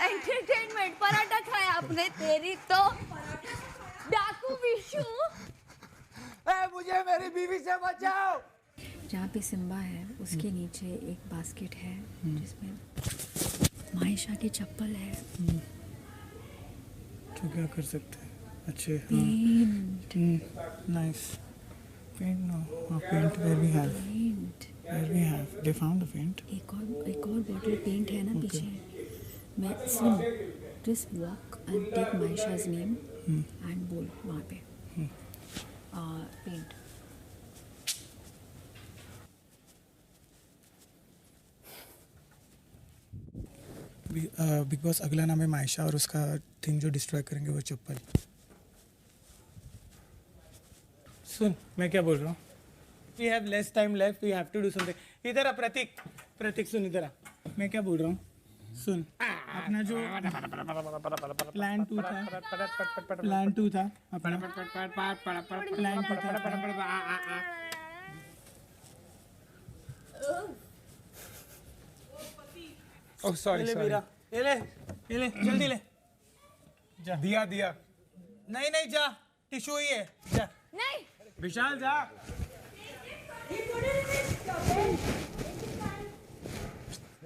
O: एंटरटेनमेंट। पराठा खाया आपने। तेरी तो डाकू विशु।
D: मुझे मेरी बीवी से बचाओ।
L: जहाँ पे सिम्बा है उसके नीचे एक बास्केट है जिसमें मायशा की चप्पल है।
F: तो क्या कर सकते हैं? अच्छे
L: paint.
F: Nice paint. No paint where we have they found the paint.
L: एक और बॉटल पेंट है ना पीछे। मैं सुन, just walk and take Maysha's name and बोल वहाँ पे पेंट।
F: बिग बॉस अगला नाम है मायशा और उसका थिंग जो डिस्ट्रॉय करेंगे वो चप्पल। सुन मैं क्या बोल रहा हूँ, we have less time left, we have to do something. इधर आ प्रतीक, प्रतीक सुन इधर आ। मैं क्या बोल रहा हूँ, सुन अपना जो प्लान 2 था अपना प्लान 2 था।
J: ओह सॉरी
F: ये ले जल्दी ले। जा दिया नहीं जा, टिश्यू ही है। जा
O: नहीं
F: विशाल जा।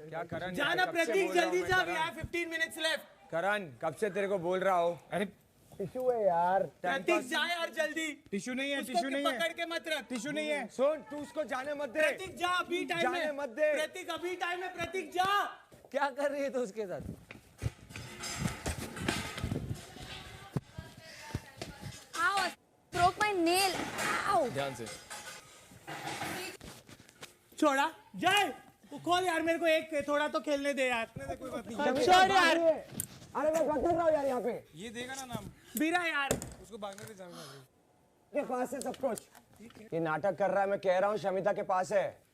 J: क्या करण?
F: जाना प्रतीक जल्दी जा, वी हैव 15 मिनट्स लेफ्ट।
J: करण कब से तेरे को बोल रहा हूँ। अरे टिश्यू है यार।
F: प्रतीक जा यार जल्दी। टिश्यू नहीं है, टिश्यू नहीं है। पकड़ के मत रख, टिश्यू नहीं है।
J: सुन तू उसको जाने मत दे।
F: प्रतीक जा, अभी टाइम है।
J: जाने मत दे।
F: प्रतीक अभी टाइम है, प्रतीक जा।
D: क्या कर रही है तो उसके साथ?
O: Ow, broke my nail. Ow.
P: ध्यान से
F: छोड़ा जाए, वो खोल यार, मेरे को एक थोड़ा तो खेलने दे यार।
P: कोई बात नहीं।
F: छोड़ यार।
D: अरे मैं पकड़ रहा हूँ यार यहाँ पे।
J: ये देगा ना नाम
F: बीरा यार,
J: उसको भागने दे जाना।
D: के पास है सब कुछ। ये नाटक कर रहा है, मैं कह रहा हूँ शमिता के पास है।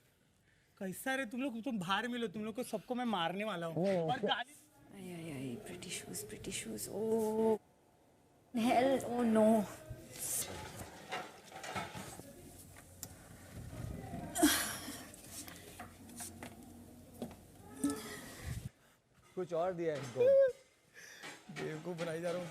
F: कैसा रे तुम लोग, तुम बाहर मिलो, तुम लोग को सबको मैं मारने वाला हूँ। और गाली
L: pretty shoes. Oh hell, oh no.
D: कुछ और दिया है इसको।
F: बेवकूफ बनाई जा रहा हूँ।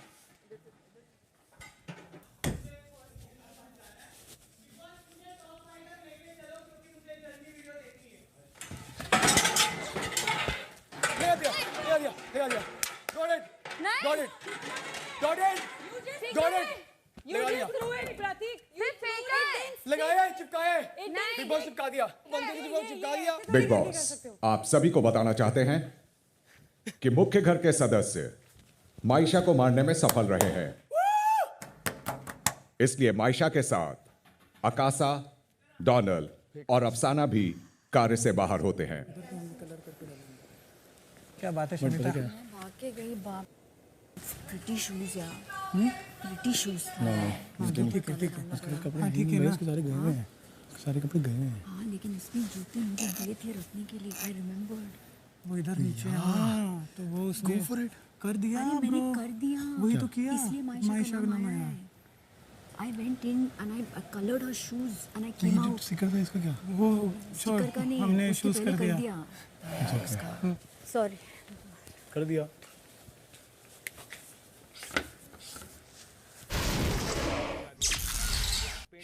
M: बिग बॉस आप सभी को बताना चाहते हैं कि मुख्य घर के सदस्य मायशा को मारने में सफल रहे हैं। इसलिए मायशा के साथ अकाशा, डोनाल्ड और अफसाना भी कार्य से बाहर होते हैं।
F: क्या बात है शमिता?
N: भाग के गई बाप। प्रिटी शूज यार, प्रिटी शूज।
F: ठीक है, उसके कपड़े ठीक है ना? उसके सारे गए हुए हैं, सारे कपड़े गए हुए हैं।
N: हाँ लेकिन इसमें जूते मुझे दिए थे रखने के लिए, आई रिमेम्बर्ड।
F: वो इधर नीचे है। हाँ, तो वो उसने कर दिया।
N: मैंने कर दिया,
F: वही तो किया,
N: इसलिए मायशा का नाम आया। I went in and I colored her shoes and I came out.
F: Sticker था इसका क्या? वो
N: स्टिकर का नहीं,
F: हमने शूज कर दिया।
N: सॉरी,
F: कर दिया।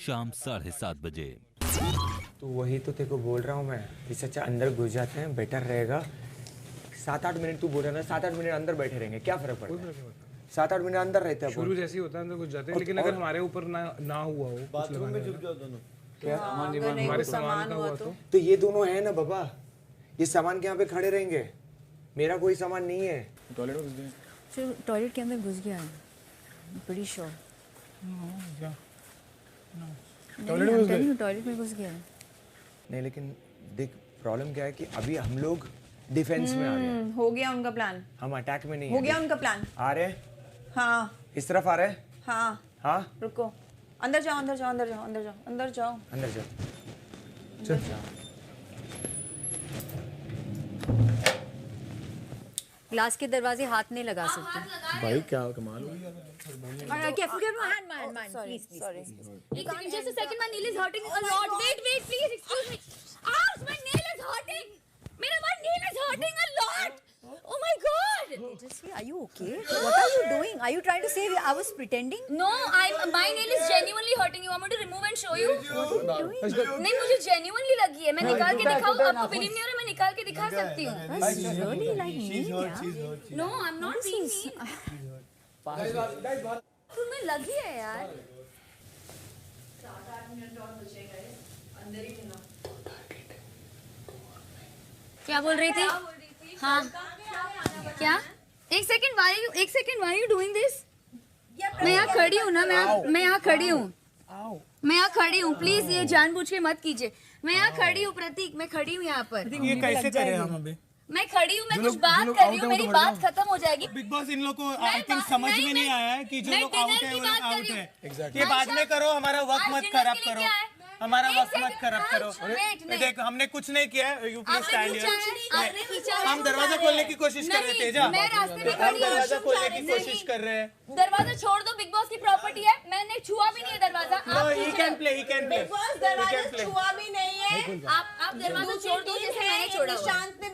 A: शाम 7:30 बजे।
H: तो वही तो तेरे को बोल रहा हूँ मैं, इससे अच्छा अंदर घुस जाते हैं, बेटर रहेगा। 7-8 मिनट तू बोल रहा है ना, 7-8 मिनट अंदर बैठे रहेंगे, क्या फर्क पड़ता है? 7-8 मिनट अंदर रहते हैं।
J: शुरू जैसे ही होता है अंदर घुस जाते हैं, लेकिन अगर हमारे ऊपर ना हुआ हो,
R: बाथरूम में छुप जाओ दोनों।
H: क्या
J: हमारे सामान का हुआ
H: तो ये दोनों है ना बाबा, ये सामान के यहाँ पे खड़े रहेंगे, मेरा कोई सामान नहीं है।
N: टॉयलेट में घुस गए, फिर टॉयलेट के अंदर घुस गया है, pretty sure। टॉयलेट में घुस गया है।
H: नहीं लेकिन देख प्रॉब्लम क्या है कि अभी हम लोग डिफेंस में आ गए।
I: हो गया उनका प्लान,
H: हम अटैक में नहीं
I: हो गया उनका प्लान।
H: आ रहे?
I: हाँ
H: इस तरफ आ रहे?
I: हाँ
H: हाँ
I: रुको, अंदर जाओ अंदर जाओ अंदर जाओ अंदर जाओ अंदर जाओ
H: अंदर जाओ।
I: चल
O: ग्लास के दरवाजे हाथ नहीं लगा सकते।
P: भाई क्या कमाल हो
O: Just a second, my nail is hurting a lot. Wait, please, excuse me. Ouch, my nail is hurting. My nail is hurting a lot. Oh my God.
Q: Tejasvi, are you okay? What are you doing? Are you trying to say I was pretending?
O: No, my nail is genuinely hurting. You want me to remove and show you?
Q: What are you doing?
O: नहीं, मुझे genuinely लगी है। मैं निकाल के दिखाऊँ? आपको believe नहीं हो रहा? मैं निकाल के दिखा सकती हूँ।
Q: Really like me?
O: No, I'm not being mean. तुम्हें लगी है यार। क्या बोल रही थी? हाँ क्या? एक second, why are you doing this? मैं यहाँ खड़ी हूँ ना, मैं यहाँ खड़ी हूँ, प्लीज ये जानबूझ के मत कीजिए। मैं यहाँ खड़ी हूँ प्रतीक, मैं खड़ी हूँ यहाँ पर।
F: ये कैसे करें हम अभी?
O: मैं खड़ी हूँ, मैं कुछ बात कर रही हूँ, मेरी बात खत्म हो जाएगी।
F: बिग बॉस इन लोगों को आई थिंक समझ में नहीं आया है कि जो लोग आउट है वो लोग आउट है। ये बाद में करो, हमारा वक्त मत खराब करो, हमारा वक्त मत खराब करो। देखो हमने कुछ नहीं किया है, यू प्लीज स्टैंड हियर। हम दरवाजा खोलने की कोशिश कर रहे थे, हम दरवाजा खोलने की कोशिश कर रहे हैं।
O: दरवाजा छोड़ दो, बिग बॉस की प्रॉपर्टी है, मैंने छुआ भी नहीं है दरवाजा।
F: He can play
I: big boss दरवाजा छुआ भी नहीं है।
O: आप दरवाजा छोड़ दो जैसे मैंने छोड़ा।
I: शांत ने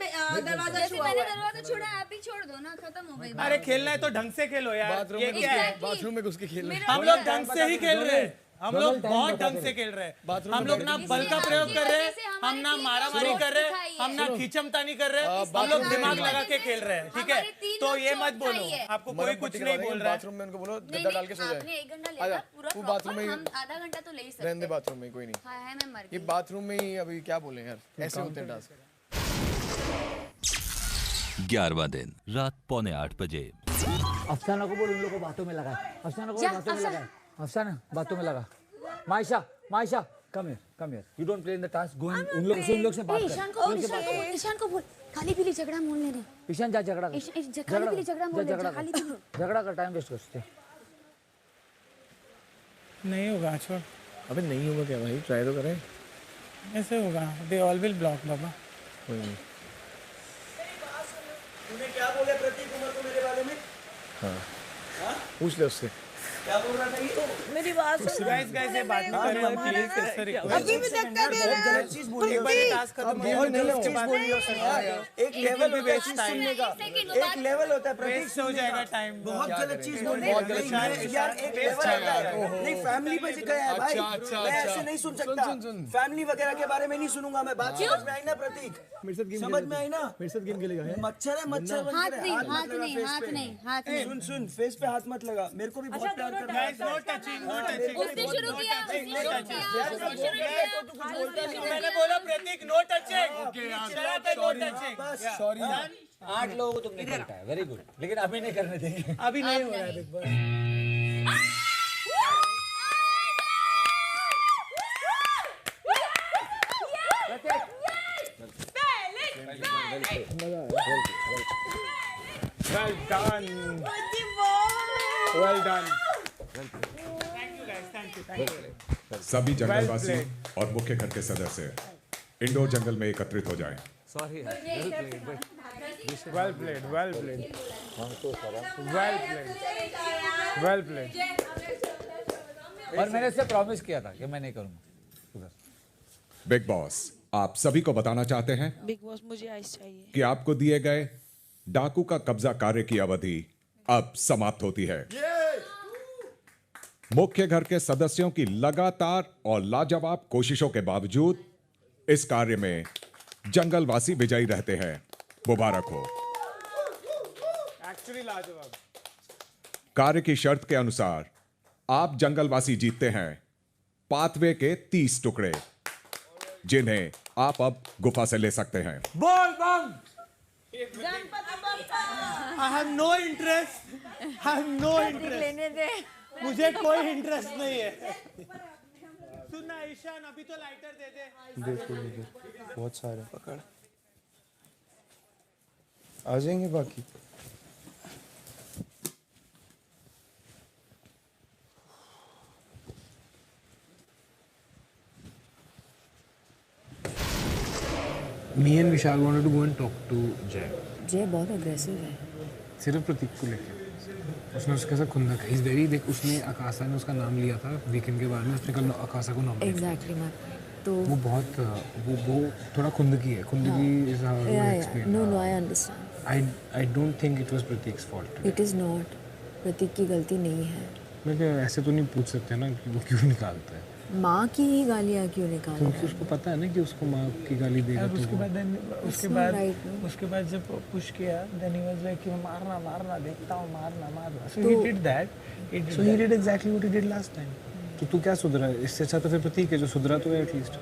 I: दरवाजा छुआ,
O: मैंने दरवाजा छोड़ा, आप ही छोड़ दो ना, खत्म हो गई।
F: अरे खेलना है तो ढंग से खेलो यार। ये क्या है?
P: बाथरूम में घुस के खेलना।
F: हम लोग ढंग से ही खेल रहे हैं, हम लोग बहुत ढंग से खेल रहे हैं। हम लोग ना बल का प्रयोग कर रहे हैं, हम ना मारामारी कर रहे हैं, हम ना खींचमतानी कर रहे हैं, हम लोग दिमाग लगा के खेल रहे हैं, ठीक है? तो ये मत बोलो, आपको कोई कुछ नहीं बोल रहा है।
P: बाथरूम में उनको बोलो गद्दा डाल के सो जाए।
O: आपने 1 घंटा लिया, पूरा बाथरूम में आधा घंटा तो ले ही सकते हैं।
P: रहने दे बाथरूम में, कोई नहीं।
O: हाँ है, मैं मर गई।
P: ये बाथरूम में ही अभी क्या बोले यार, ऐसे होते हैं टास्क।
A: 11वां दिन रात 7:45 बजे।
D: अफसाना को बोल उन लोगों को बातों में लगा, अफसाना को बातों में लगा, अफसाना बातों में लगा। Maysha come here, you don't play in the task, go उन लोग से बात कर।
O: ईशान को बोल, खाली पीली झगड़ा मोलने दे।
D: ईशान जा झगड़ा कर,
O: खाली पीली झगड़ा मोल दे, खाली पीली
D: झगड़ा कर, टाइम वेस्ट करते।
F: नहीं होगा, छोड़।
P: अबे नहीं होगा क्या भाई, ट्राई तो करें।
F: ऐसे होगा, दे ऑल विल ब्लॉक बाबा।
P: कोई नहीं।
R: तूने क्या बोला प्रतीक कुमार को मेरे बारे में?
P: हाँ पूछ ले उससे
R: क्या बोल रहा था ये?
I: मेरी बात सुन।
F: गाइस ये बात नहीं कर रहे प्लीज, इससे रिक्वेस्ट।
I: अभी भी धक्का दे रहा है।
R: चीज बोली,
F: एक बार टास्क खत्म हो
R: बहुत
F: गया
R: गलत
F: उसके
R: चीज
F: बाद
R: बोली उसने। एक लेवल होता है चीज सुनने का, एक लेवल होता है प्रतीक,
F: वेस्ट हो जाएगा टाइम।
R: बहुत गलत चीज बोली यार, एक लेवल होता है। नहीं फैमिली पे गया है भाई, मैं ऐसे नहीं सुन सकता। फैमिली वगैरह के बारे में नहीं सुनूंगा मैं। बात समझ में आई ना प्रतीक? समझ में आई ना?
P: मेरे साथ गेम खेलेगा।
R: मच्छर है, मच्छर
O: हाथ नहीं, हाथ नहीं, हाथ नहीं, हाथ नहीं।
R: सुन फेस पे हाथ मत लगा, मेरे को भी बहुत प्यार
O: उसने शुरू किया
P: मैंने बोला प्रतीक नो टचिंग। सॉरी
D: 8 लोगों को तुमने खेलता है, वेरी गुड, लेकिन अभी नहीं करने देंगे।
P: अभी नहीं हो रहा है big boss.
F: Well done. Well done.
M: सभी जंगलवासी और मुख्य घर के सदस्य इंडोर जंगल में एकत्रित हो जाएं।
B: Sorry,
F: Well played. Well played. Well played. Well played.
D: और मैंने इससे प्रॉमिस किया था कि मैं नहीं करूंगा।
M: बिग बॉस, आप सभी को बताना चाहते हैं
K: बिग बॉस मुझे आइस चाहिए।
M: कि आपको दिए गए डाकू का कब्जा कार्य की अवधि अब समाप्त होती है। मुख्य घर के सदस्यों की लगातार और लाजवाब कोशिशों के बावजूद इस कार्य में जंगलवासी विजयी रहते हैं। मुबारक हो।
F: Actually लाजवाब।
M: कार्य की शर्त के अनुसार आप जंगलवासी जीतते हैं पाथवे के 30 टुकड़े, जिन्हें आप अब गुफा से ले सकते हैं।
P: बोल बम। I have no interest. I have no interest.
O: लेने दे।
P: मुझे कोई इंटरेस्ट नहीं है। सुनना ईशान, अभी तो लाइटर दे दे।
J: देखो बहुत सारे पकड़ आ जाएंगे बाकी।
P: Me and Vishal wanted to go and talk to Jay.
C: जय बहुत अग्रेसिव है।
P: सिर्फ प्रतीक को लेके उसने उसके साथ खुंदक है। इस देरी देख, उसने आकाशा ने उसका नाम लिया था वीकेंड के बाद में, उसने कल आकाशा को नाम लिया।
C: Exactly ma'am. तो
P: वो बहुत वो थोड़ा खुंदकी है। खुंदकी is how you explain.
C: No I understand.
P: I don't think it was Prateek's fault.
C: It is not, Prateek की गलती नहीं है।
P: मैं क्या ऐसे तो नहीं पूछ सकते ना कि वो क्यों निकालता है।
C: माँ की ही गालियाँ क्यों निकाल रहा है?
P: क्योंकि उसको पता है ना कि उसको माँ की गाली देगा। तो
F: उसके बाद जब पुश किया देन ही वाज लाइक कि मारना मारना देखता हूँ, मारना मारना। सो
P: तो-
F: he did that. So he did exactly what he did last time.
P: तो तू क्या सुधरा? इससे अच्छा तो फिर प्रतीक है जो सुधरा तो है एटलीस्ट।